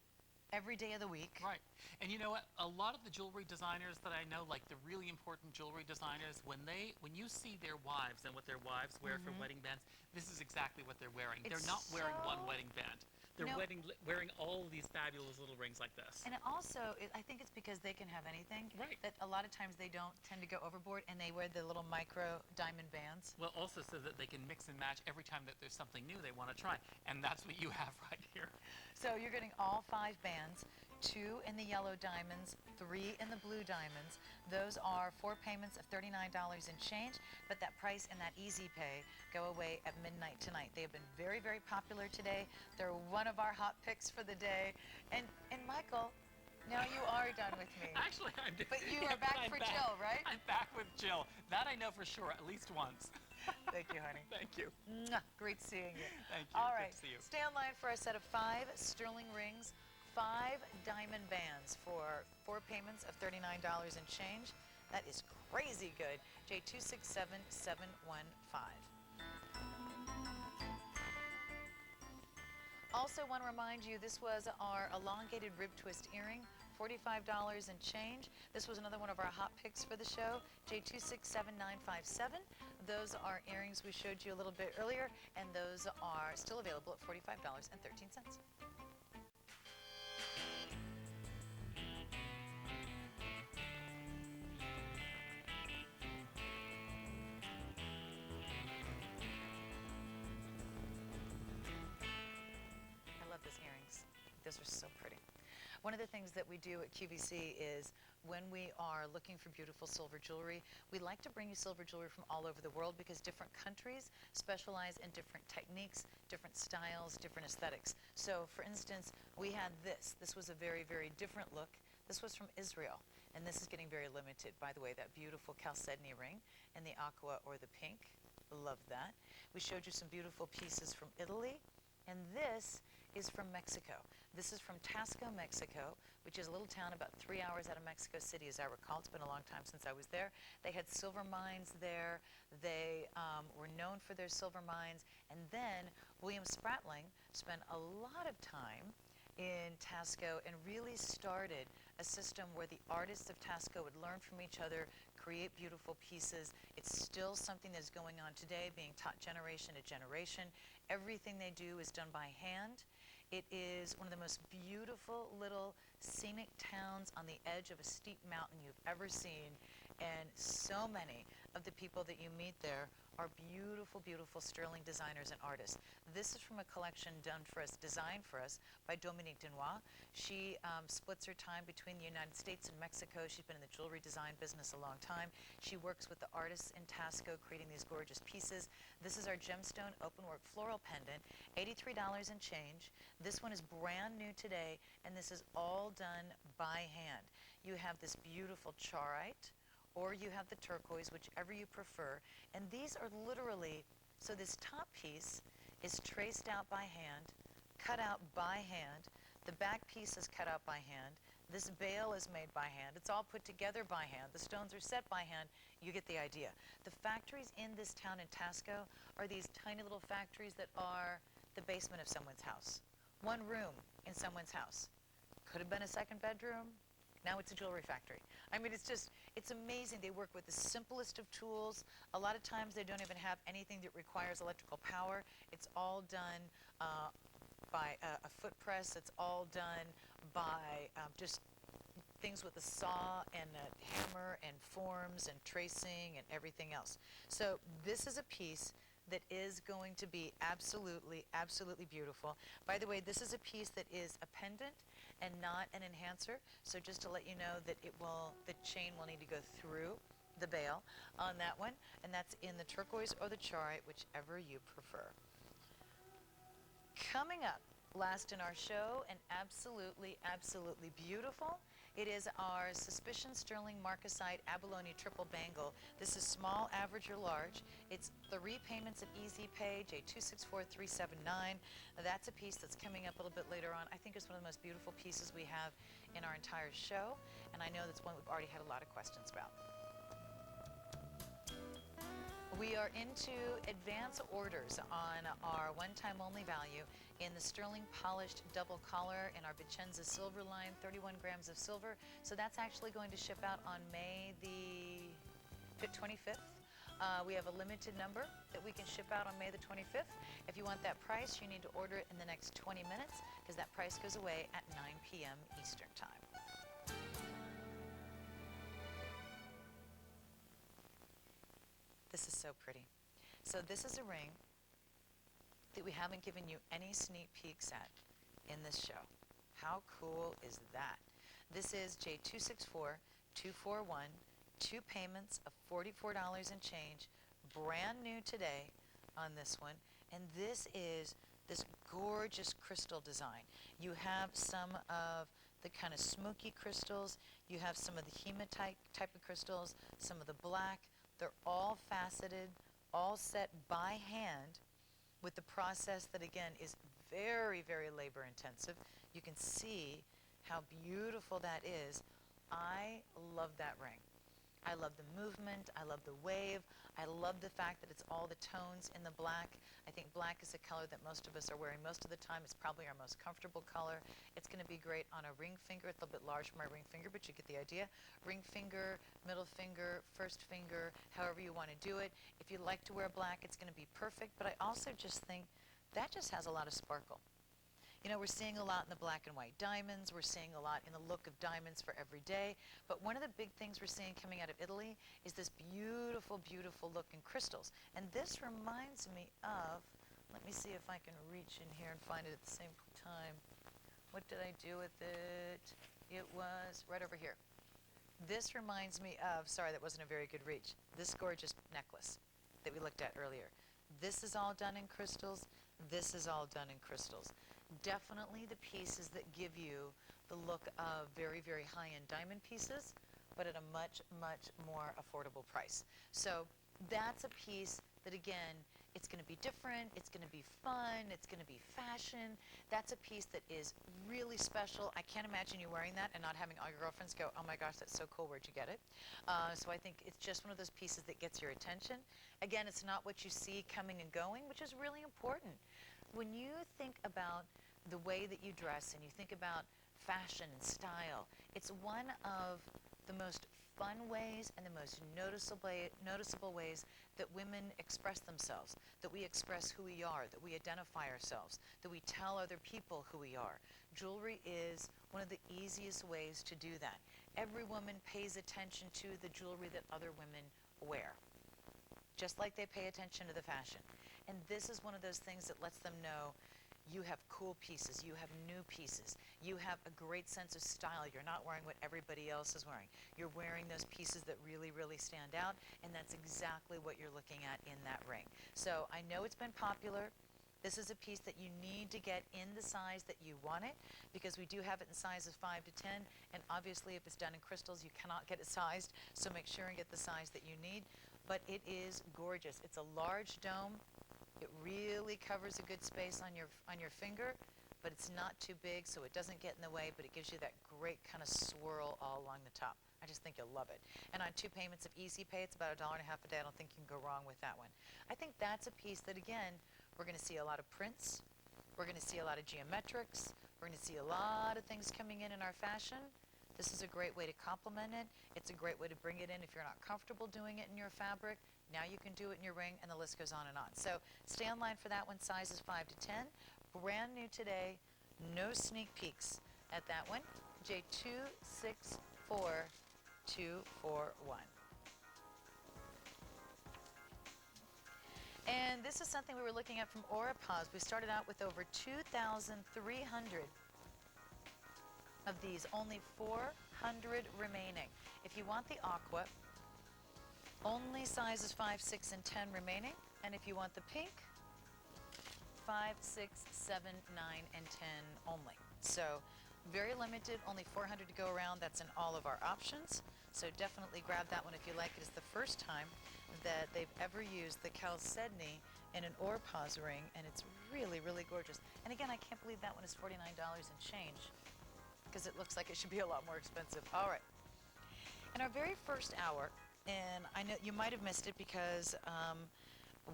every day of the week. Right. And you know what? A lot of the jewelry designers that I know, like the really important jewelry designers, when you see their wives and what their wives wear for wedding bands, this is exactly what they're wearing. They're not wearing one wedding band. They're wearing all of these fabulous little rings like this. And it also, I think it's because they can have anything. Right. That a lot of times they don't tend to go overboard, and they wear the little micro diamond bands. Well, also so that they can mix and match every time that there's something new they want to try. And that's what you have right here. So you're getting all 5 bands, 2 in the yellow diamonds, 3 in the blue diamonds. Those are 4 payments of $39 and change, but that price and that easy pay go away at midnight tonight. They have been very, very popular today. They're one of our hot picks for the day. And Michael, now you are done with me. Actually, I'm But you are back for Jill, right? I'm back with Jill. That I know for sure, at least once. Thank you, honey. Thank you. Mwah. Great seeing you. Thank you. All Good right, to see you. stay online for a set of 5 sterling rings, 5 diamond bands for 4 payments of $39 and change. That is crazy good. J267715. Also want to remind you, this was our elongated rib twist earring, $45 and change. This was another one of our hot picks for the show, J267957. Those are earrings we showed you a little bit earlier, and those are still available at $45.13. I love those earrings. Those are so pretty. One of the things that we do at QVC is when we are looking for beautiful silver jewelry, we like to bring you silver jewelry from all over the world because different countries specialize in different techniques, different styles, different aesthetics. So for instance, we had this. This was a very, very different look. This was from Israel, and this is getting very limited. By the way, that beautiful Chalcedony ring in the aqua or the pink. Love that. We showed you some beautiful pieces from Italy, and this is from Mexico. This is from Tasco, Mexico, which is a little town about 3 hours out of Mexico City, as I recall. It's been a long time since I was there. They had silver mines there. They were known for their silver mines. And then William Spratling spent a lot of time in Tasco and really started a system where the artists of Tasco would learn from each other, create beautiful pieces. It's still something that's going on today, being taught generation to generation. Everything they do is done by hand. It is one of the most beautiful little scenic towns on the edge of a steep mountain you've ever seen. And so many of the people that you meet there are beautiful, beautiful sterling designers and artists. This is from a collection done for us, designed for us by Dominique Denois. She splits her time between the United States and Mexico. She's been in the jewelry design business a long time. She works with the artists in Tasco creating these gorgeous pieces. This is our gemstone openwork floral pendant, $83 and change. This one is brand new today, and this is all done by hand. You have this beautiful charoite, or you have the turquoise, whichever you prefer. And these are literally, so this top piece is traced out by hand, cut out by hand. The back piece is cut out by hand. This bail is made by hand. It's all put together by hand. The stones are set by hand. You get the idea. The factories in this town in Tasco are these tiny little factories that are the basement of someone's house. One room in someone's house. Could have been a second bedroom. Now it's a jewelry factory. I mean, it's amazing. They work with the simplest of tools. A lot of times they don't even have anything that requires electrical power. It's all done by a foot press. It's all done by just things with a saw and a hammer and forms and tracing and everything else. So this is a piece that is going to be absolutely, absolutely beautiful. By the way, this is a piece that is a pendant and not an enhancer. So just to let you know that the chain will need to go through the bail on that one. And that's in the turquoise or the charoite, whichever you prefer. Coming up, Last in our show, and absolutely, absolutely beautiful. It is our Suspicion Sterling Marcasite Abalone Triple Bangle. This is small, average, or large. It's 3 payments of Easy Pay, J264379. That's a piece that's coming up a little bit later on. I think it's one of the most beautiful pieces we have in our entire show, and I know that's one we've already had a lot of questions about. We are into advance orders on our one-time only value in the sterling polished double collar in our Vicenza silver line, 31 grams of silver. So that's actually going to ship out on May the 25th. We have a limited number that we can ship out on May the 25th. If you want that price, you need to order it in the next 20 minutes because that price goes away at 9 p.m. Eastern Time. This is so pretty. So this is a ring that we haven't given you any sneak peeks at in this show. How cool is that? This is J264241, 2 payments of $44 and change, brand new today on this one. And this is this gorgeous crystal design. You have some of the kind of smoky crystals, you have some of the hematite type of crystals, some of the black. They're all faceted, all set by hand with the process that, again, is very, very labor intensive. You can see how beautiful that is. I love that ring. I love the movement. I love the wave. I love the fact that it's all the tones in the black. I think black is a color that most of us are wearing most of the time. It's probably our most comfortable color. It's going to be great on a ring finger. It's a little bit large for my ring finger, but you get the idea. Ring finger, middle finger, first finger, however you want to do it. If you like to wear black, it's going to be perfect. But I also just think that just has a lot of sparkle. You know, we're seeing a lot in the black and white diamonds. We're seeing a lot in the look of diamonds for every day. But one of the big things we're seeing coming out of Italy is this beautiful, beautiful look in crystals. And this reminds me of, let me see if I can reach in here and find it at the same time. What did I do with it? It was right over here. This reminds me of, sorry, that wasn't a very good reach, this gorgeous necklace that we looked at earlier. This is all done in crystals. This is all done in crystals. Definitely the pieces that give you the look of very, very high-end diamond pieces, but at a much, much more affordable price. So that's a piece that, again, it's going to be different, it's going to be fun, it's going to be fashion. That's a piece that is really special. I can't imagine you wearing that and not having all your girlfriends go, oh my gosh, that's so cool, where'd you get it? So I think it's just one of those pieces that gets your attention. Again, it's not what you see coming and going, which is really important. When you think about the way that you dress and you think about fashion and style, it's one of the most fun ways and the most noticeable ways that women express themselves, that we express who we are, that we identify ourselves, that we tell other people who we are. Jewelry is one of the easiest ways to do that. Every woman pays attention to the jewelry that other women wear, just like they pay attention to the fashion. And this is one of those things that lets them know you have cool pieces, you have new pieces, you have a great sense of style. You're not wearing what everybody else is wearing. You're wearing those pieces that really, really stand out, and that's exactly what you're looking at in that ring. So I know it's been popular. This is a piece that you need to get in the size that you want it, because we do have it in sizes 5 to 10, and obviously if it's done in crystals, you cannot get it sized, so make sure and get the size that you need. But it is gorgeous. It's a large dome. It really covers a good space on your finger, but it's not too big, so it doesn't get in the way, but it gives you that great kind of swirl all along the top. I just think you'll love it. And on 2 payments of Easy Pay, it's about $1.50 a day. I don't think you can go wrong with that one. I think that's a piece that, again, we're going to see a lot of prints. We're going to see a lot of geometrics. We're going to see a lot of things coming in our fashion. This is a great way to complement it. It's a great way to bring it in if you're not comfortable doing it in your fabric. Now you can do it in your ring, and the list goes on and on. So stay online for that one. Sizes 5 to 10. Brand new today. No sneak peeks at that one. J264241. And this is something we were looking at from Oripaz. We started out with over 2,300 of these. Only 400 remaining. If you want the aqua, only sizes 5, 6, and 10 remaining. And if you want the pink, 5, 6, 7, 9, and 10 only. So very limited, only 400 to go around. That's in all of our options. So definitely grab that one if you like it. It's the first time that they've ever used the Chalcedony in an Orpaz ring, and it's really, really gorgeous. And again, I can't believe that one is $49 and change, because it looks like it should be a lot more expensive. All right. In our very first hour, and I know you might have missed it because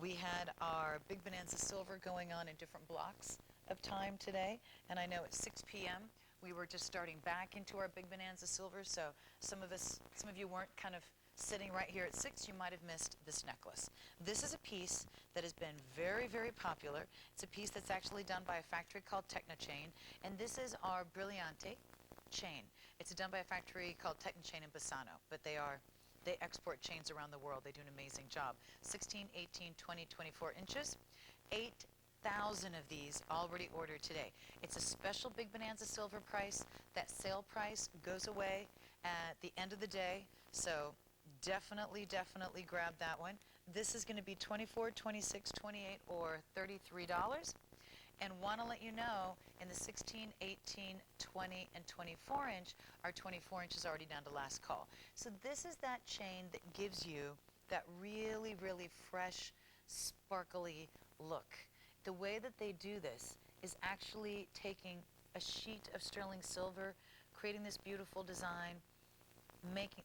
we had our Big Bonanza Silver going on in different blocks of time today, and I know at 6 p.m. we were just starting back into our Big Bonanza Silver, so some of you weren't kind of sitting right here at 6, you might have missed this necklace. This is a piece that has been very, very popular. It's a piece that's actually done by a factory called Technochain, and this is our Brillante chain. It's done by a factory called Technochain in Bassano, but they export chains around the world. They do an amazing job. 16, 18, 20, 24 inches. 8,000 of these already ordered today. It's a special Big Bonanza Silver price. That sale price goes away at the end of the day, so definitely grab that one. This is going to be $24, $26, $28, or $33. And want to let you know, in the 16, 18, 20, and 24 inch, our 24 inch is already down to last call. So this is that chain that gives you that really, really fresh, sparkly look. The way that they do this is actually taking a sheet of sterling silver, creating this beautiful design,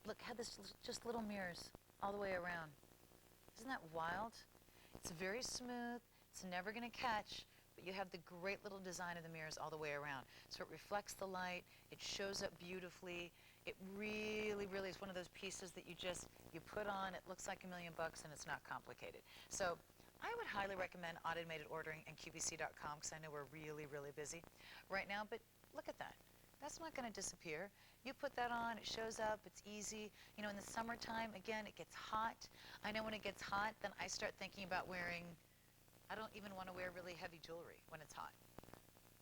look, have this just little mirrors all the way around. Isn't that wild? It's very smooth, it's never going to catch, but you have the great little design of the mirrors all the way around. So it reflects the light, it shows up beautifully. It really, really is one of those pieces that you put on, it looks like $1 million and it's not complicated. So I would highly recommend automated ordering and QVC.com because I know we're really, really busy right now, but look at that. That's not going to disappear. You put that on, it shows up, it's easy. You know, in the summertime, again, it gets hot. I know when it gets hot, then I start thinking about I don't even want to wear really heavy jewelry when it's hot.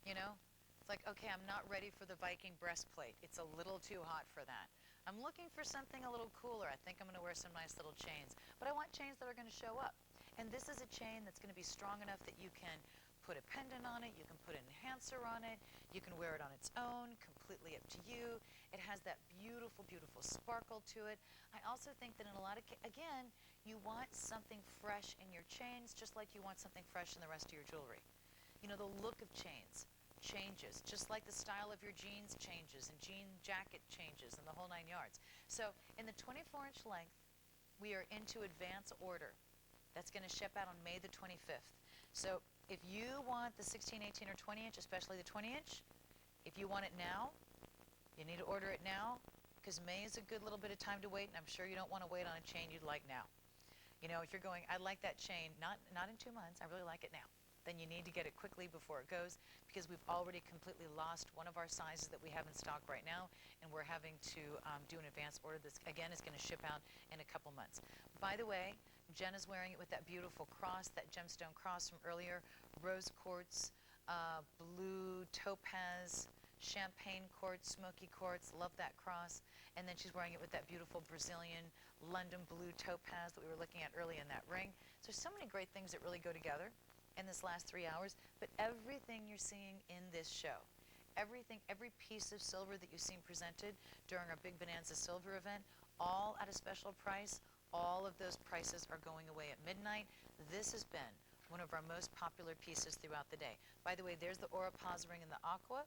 You know? It's like, okay, I'm not ready for the Viking breastplate. It's a little too hot for that. I'm looking for something a little cooler. I think I'm going to wear some nice little chains. But I want chains that are going to show up. And this is a chain that's going to be strong enough that you can put a pendant on it, you can put an enhancer on it, you can wear it on its own, completely up to you. It has that beautiful, beautiful sparkle to it. I also think that in a lot of again, you want something fresh in your chains just like you want something fresh in the rest of your jewelry. You know, the look of chains changes, just like the style of your jeans changes and jean jacket changes and the whole 9 yards. So in the 24-inch length, we are into advance order. That's going to ship out on May the 25th. So if you want the 16, 18, or 20 inch, especially the 20 inch, if you want it now, you need to order it now because May is a good little bit of time to wait, and I'm sure you don't want to wait on a chain you'd like now. You know, if you're going, I like that chain, not in 2 months, I really like it now, then you need to get it quickly before it goes because we've already completely lost one of our sizes that we have in stock right now, and we're having to do an advance order. This, again, is going to ship out in a couple months. By the way, Jenna's wearing it with that beautiful cross, that gemstone cross from earlier, rose quartz, blue topaz, champagne quartz, smoky quartz, love that cross. And then she's wearing it with that beautiful Brazilian London blue topaz that we were looking at early in that ring. So there's so many great things that really go together in this last 3 hours, but everything you're seeing in this show, everything, every piece of silver that you've seen presented during our Big Bonanza Silver event, all at a special price. All of those prices are going away at midnight. This has been one of our most popular pieces throughout the day. By the way, there's the Orpaz ring in the aqua.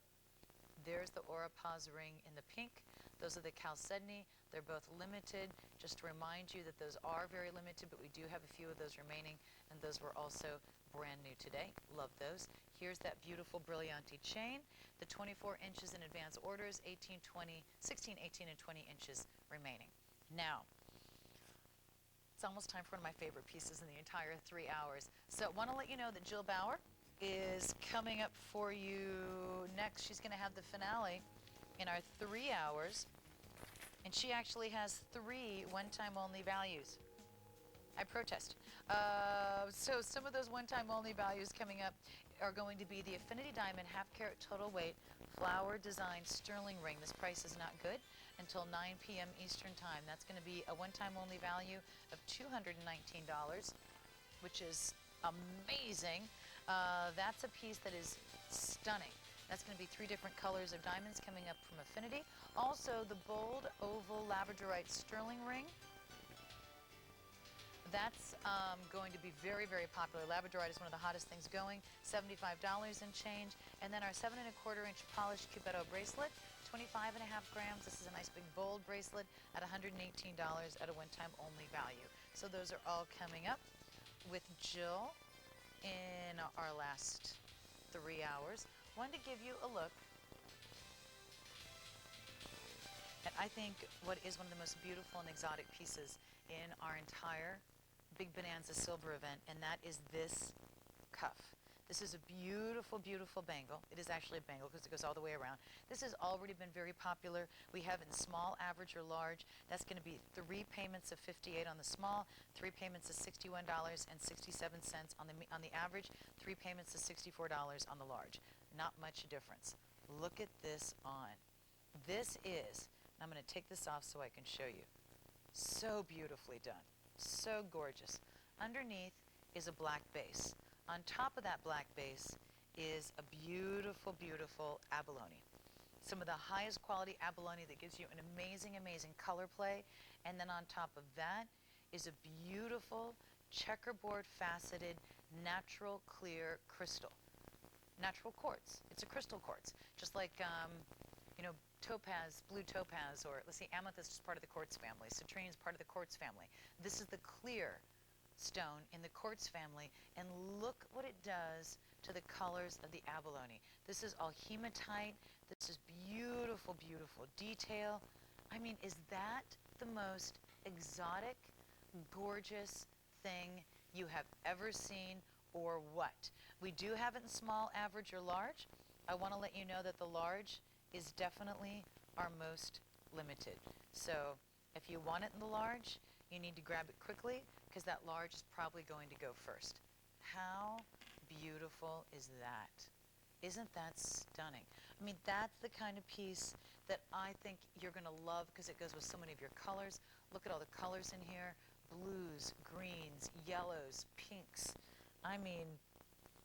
There's the Orpaz ring in the pink. Those are the Chalcedony. They're both limited. Just to remind you that those are very limited, but we do have a few of those remaining, and those were also brand new today. Love those. Here's that beautiful Brillante chain. The 24 inches in advance orders, 18, 20, 16, 18, and 20 inches remaining. Now, it's almost time for one of my favorite pieces in the entire 3 hours. So I want to let you know that Jill Bauer is coming up for you next. She's going to have the finale in our 3 hours. And she actually has 3 one-time only values. I protest. So some of those one-time only values coming up are going to be the Affinity Diamond half-carat total weight flower design sterling ring. This price is not good until 9 p.m. Eastern Time. That's going to be a one-time only value of $219, which is amazing. That's a piece that is stunning. That's going to be 3 different colors of diamonds coming up from Affinity. Also, the bold oval labradorite sterling ring. That's going to be very, very popular. Labradorite is one of the hottest things going, $75 and change. And then our 7 1/4 inch polished Cupetto bracelet, 25.5 grams. This is a nice big bold bracelet at $118 at a one-time only value. So those are all coming up with Jill in our last 3 hours. Wanted to give you a look at, I think, what is one of the most beautiful and exotic pieces in our entire Big Bonanza Silver event, and that is this cuff. This is a beautiful, beautiful bangle. It is actually a bangle because it goes all the way around. This has already been very popular. We have it in small, average, or large. That's going to be 3 payments of $58 on the small, 3 payments of $61.67 on the average, 3 payments of $64 on the large. Not much difference. Look at this on. This is, and I'm going to take this off so I can show you. So beautifully done. So gorgeous. Underneath is a black base. On top of that black base is a beautiful, beautiful abalone. Some of the highest quality abalone that gives you an amazing, amazing color play. And then on top of that is a beautiful checkerboard faceted natural clear crystal. Natural quartz. It's a crystal quartz. Just like, you know, topaz, blue topaz, or let's see, amethyst is part of the quartz family. Citrine is part of the quartz family. This is the clear stone in the quartz family, and look what it does to the colors of the abalone. This is all hematite. This is beautiful, beautiful detail. I mean, is that the most exotic, gorgeous thing you have ever seen, or what? We do have it in small, average, or large. I want to let you know that the large is definitely our most limited. So if you want it in the large, you need to grab it quickly because that large is probably going to go first. How beautiful is that? Isn't that stunning? I mean, that's the kind of piece that I think you're going to love because it goes with so many of your colors. Look at all the colors in here. Blues, greens, yellows, pinks. I mean,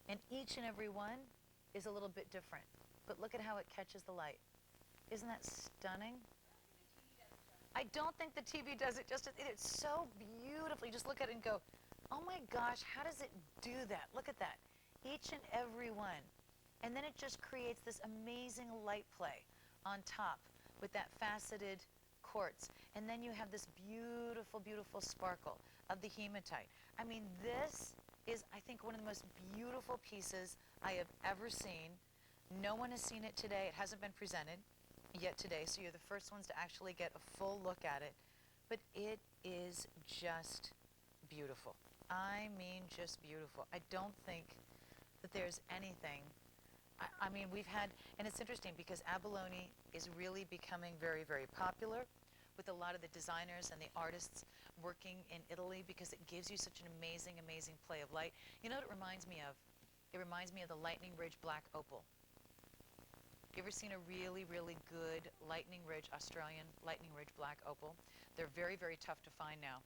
and each and every one is a little bit different. But look at how it catches the light. Isn't that stunning? I don't think the TV does it justice. It's so beautifully. Just look at it and go, oh my gosh, how does it do that? Look at that. Each and every one. And then it just creates this amazing light play on top with that faceted quartz. And then you have this beautiful, beautiful sparkle of the hematite. I mean, this is, I think, one of the most beautiful pieces I have ever seen. No one has seen it today. It hasn't been presented yet today, so you're the first ones to actually get a full look at it. But it is just beautiful. I mean, just beautiful. I don't think that there's anything. I mean, we've had, and it's interesting because abalone is really becoming very, very popular with a lot of the designers and the artists working in Italy because it gives you such an amazing, amazing play of light. You know what it reminds me of? It reminds me of the Lightning Ridge Black Opal. You ever seen a really, really good Lightning Ridge, Australian Lightning Ridge Black Opal? They're very, very tough to find now,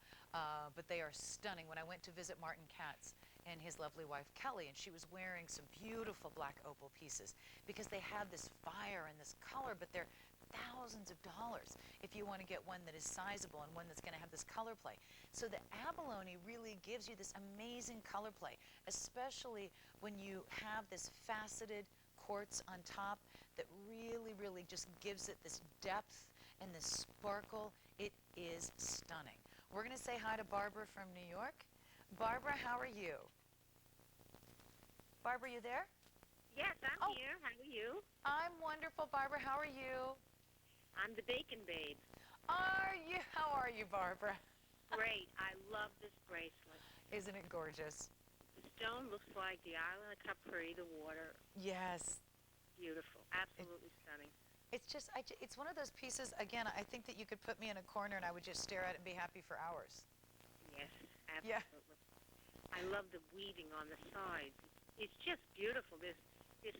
but they are stunning. When I went to visit Martin Katz and his lovely wife Kelly, and she was wearing some beautiful black opal pieces because they have this fire and this color, but they're thousands of dollars if you want to get one that is sizable and one that's going to have this color play. So the abalone really gives you this amazing color play, especially when you have this faceted quartz on top that really, really just gives it this depth and this sparkle. It is stunning. We're going to say hi to Barbara from New York. Barbara, how are you? Barbara, you there? Yes, I'm here. How are you? I'm wonderful, Barbara. How are you? I'm the Bacon Babe. Are you? How are you, Barbara? Great. I love this bracelet. Isn't it gorgeous? The stone looks like the island of Capri, the water. Yes. Beautiful. Absolutely stunning. It's just, it's one of those pieces, again, I think that you could put me in a corner and I would just stare at it and be happy for hours. Yes, absolutely. Yeah. I love the weaving on the sides. It's just beautiful. There's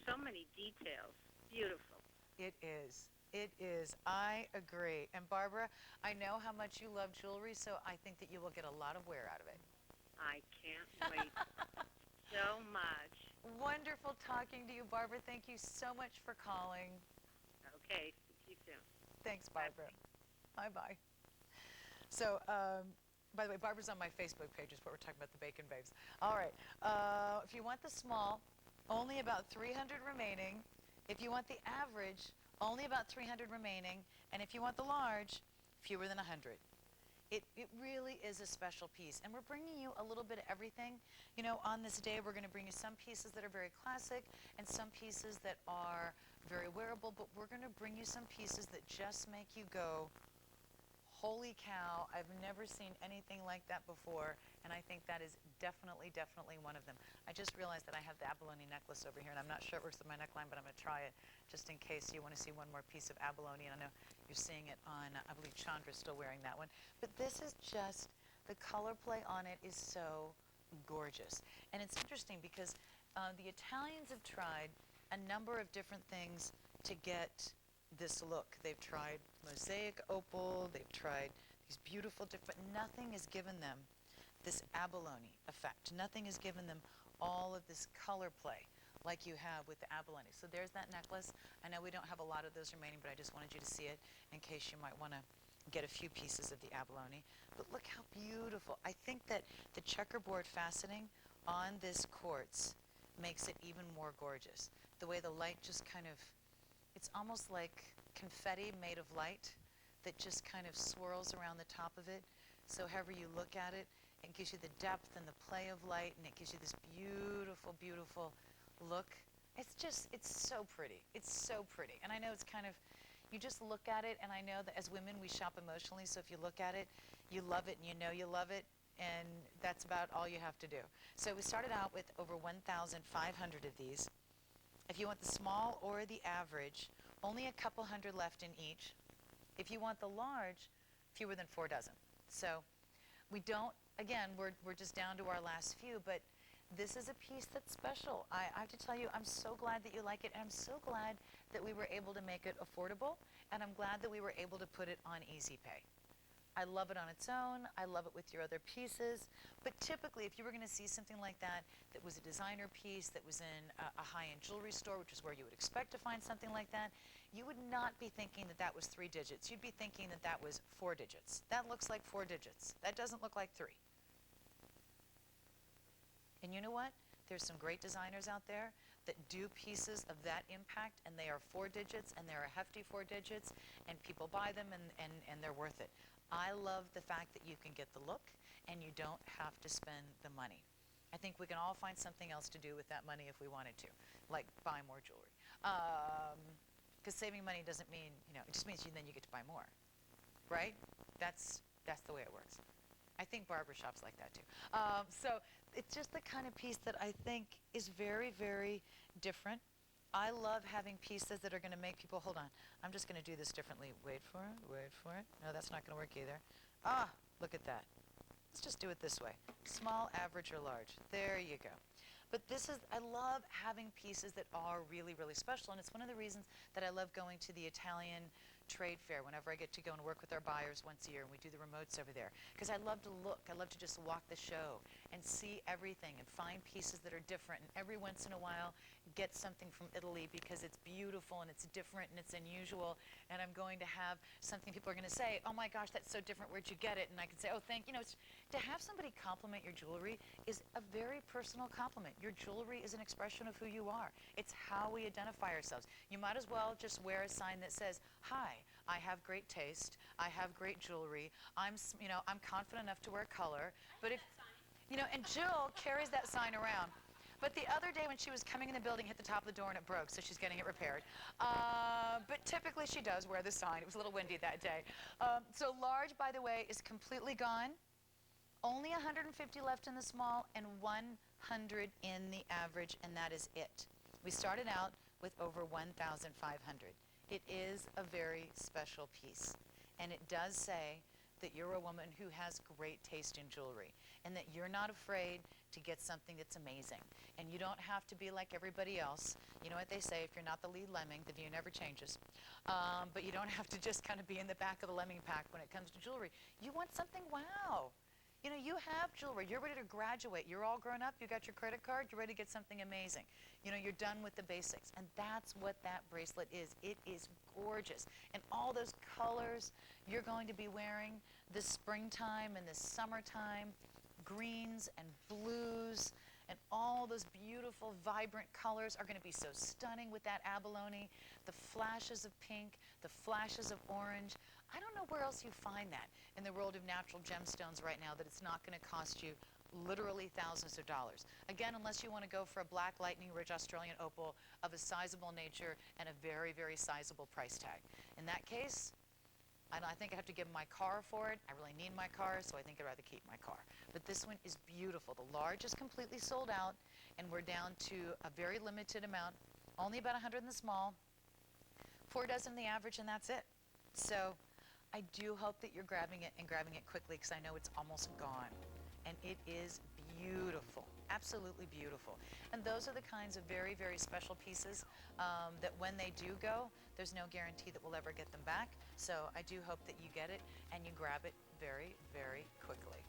so many details. Beautiful. It is. It is. I agree. And Barbara, I know how much you love jewelry, so I think that you will get a lot of wear out of it. I can't wait so much. wonderful talking to you, Barbara. Thank you so much for calling. Okay, see you soon. Thanks, Barbara. Bye-bye. So, by the way, Barbara's on my Facebook page, is what we're talking about, the Bacon Babes. All right. If you want the small, only about 300 remaining. If you want the average, only about 300 remaining. And if you want the large, fewer than 100. It really is a special piece. And we're bringing you a little bit of everything. You know, on this day, we're going to bring you some pieces that are very classic and some pieces that are very wearable. But we're going to bring you some pieces that just make you go, holy cow, I've never seen anything like that before, and I think that is definitely one of them. I just realized that I have the abalone necklace over here, and I'm not sure it works with my neckline, but I'm going to try it just in case you want to see one more piece of abalone, and I know you're seeing it on, I believe Chandra's still wearing that one. But this is just, the color play on it is so gorgeous. And it's interesting because the Italians have tried a number of different things to get this look. They've tried mosaic opal, they've tried these beautiful but nothing has given them this abalone effect. Nothing has given them all of this color play like you have with the abalone. So there's that necklace. I know we don't have a lot of those remaining, but I just wanted you to see it in case you might want to get a few pieces of the abalone. But look how beautiful. I think that the checkerboard fastening on this quartz makes it even more gorgeous. The way the light just kind of, it's almost like confetti made of light that just kind of swirls around the top of it. So however you look at it, it gives you the depth and the play of light, and it gives you this beautiful, beautiful look. It's just, it's so pretty. It's so pretty. And I know it's kind of, you just look at it, and I know that as women, we shop emotionally, so if you look at it, you love it, and you know you love it, and that's about all you have to do. So we started out with over 1,500 of these. If you want the small or the average, only a couple hundred left in each. If you want the large, fewer than 4 dozen. So we don't, again, we're just down to our last few, but this is a piece that's special. I have to tell you, I'm so glad that you like it, and I'm so glad that we were able to make it affordable, and I'm glad that we were able to put it on Easy Pay. I love it on its own. I love it with your other pieces. But typically, if you were going to see something like that, that was a designer piece, that was in a high-end jewelry store, which is where you would expect to find something like that, you would not be thinking that that was 3 digits. You'd be thinking that that was 4 digits. That looks like 4 digits. That doesn't look like 3. And you know what? There's some great designers out there that do pieces of that impact, and they are 4 digits, and they're a hefty 4 digits, and people buy them, and they're worth it. I love the fact that you can get the look, and you don't have to spend the money. I think we can all find something else to do with that money if we wanted to, like buy more jewelry. Because saving money doesn't mean, you know, it just means then you get to buy more, right? That's the way it works. I think barbershops like that too. So it's just the kind of piece that I think is very, very different. I love having pieces that are going to make people, hold on, I'm just going to do this differently. Wait for it, wait for it. No, that's not going to work either. Ah, look at that. Let's just do it this way. Small, average, or large. There you go. But this is, I love having pieces that are really, really special, and it's one of the reasons that I love going to the Italian trade fair whenever I get to go and work with our buyers once a year, and we do the remotes over there. Because I love to look, I love to just walk the show and see everything and find pieces that are different, and every once in a while get something from Italy because it's beautiful and it's different and it's unusual, and I'm going to have something people are going to say, oh my gosh, that's so different, where'd you get it? And I can say, oh, thank you. Know, to have somebody compliment your jewelry is a very personal compliment. Your jewelry is an expression of who you are. It's how we identify ourselves. You might as well just wear a sign that says, hi, I have great taste, I have great jewelry, I'm confident enough to wear color. But if, you know, and Jill carries that sign around. But the other day when she was coming in the building, hit the top of the door and it broke, so she's getting it repaired. But typically she does wear the sign. It was a little windy that day. So large, by the way, is completely gone. Only 150 left in the small and 100 in the average, and that is it. We started out with over 1,500. It is a very special piece, and it does say that you're a woman who has great taste in jewelry, and that you're not afraid to get something that's amazing. And you don't have to be like everybody else. You know what they say, if you're not the lead lemming, the view never changes. But you don't have to just kind of be in the back of the lemming pack when it comes to jewelry. You want something wow. You know, you have jewelry. You're ready to graduate. You're all grown up. You got your credit card. You're ready to get something amazing. You know, you're done with the basics. And that's what that bracelet is. It is gorgeous. And all those colors you're going to be wearing this springtime and this summertime, greens and blues, and all those beautiful, vibrant colors are going to be so stunning with that abalone. The flashes of pink, the flashes of orange. I don't know where else you find that in the world of natural gemstones right now, that it's not going to cost you literally thousands of dollars. Again, unless you want to go for a black lightning ridge Australian opal of a sizable nature and a very, very sizable price tag. In that case, I think I have to give my car for it. I really need my car, so I think I'd rather keep my car. But this one is beautiful. The large is completely sold out, and we're down to a very limited amount, only about 100 in the small, 4 dozen in the average, and that's it. So I do hope that you're grabbing it, and grabbing it quickly, because I know it's almost gone. And it is beautiful, absolutely beautiful. And those are the kinds of very, very special pieces that when they do go, there's no guarantee that we'll ever get them back. So I do hope that you get it and you grab it very, very quickly.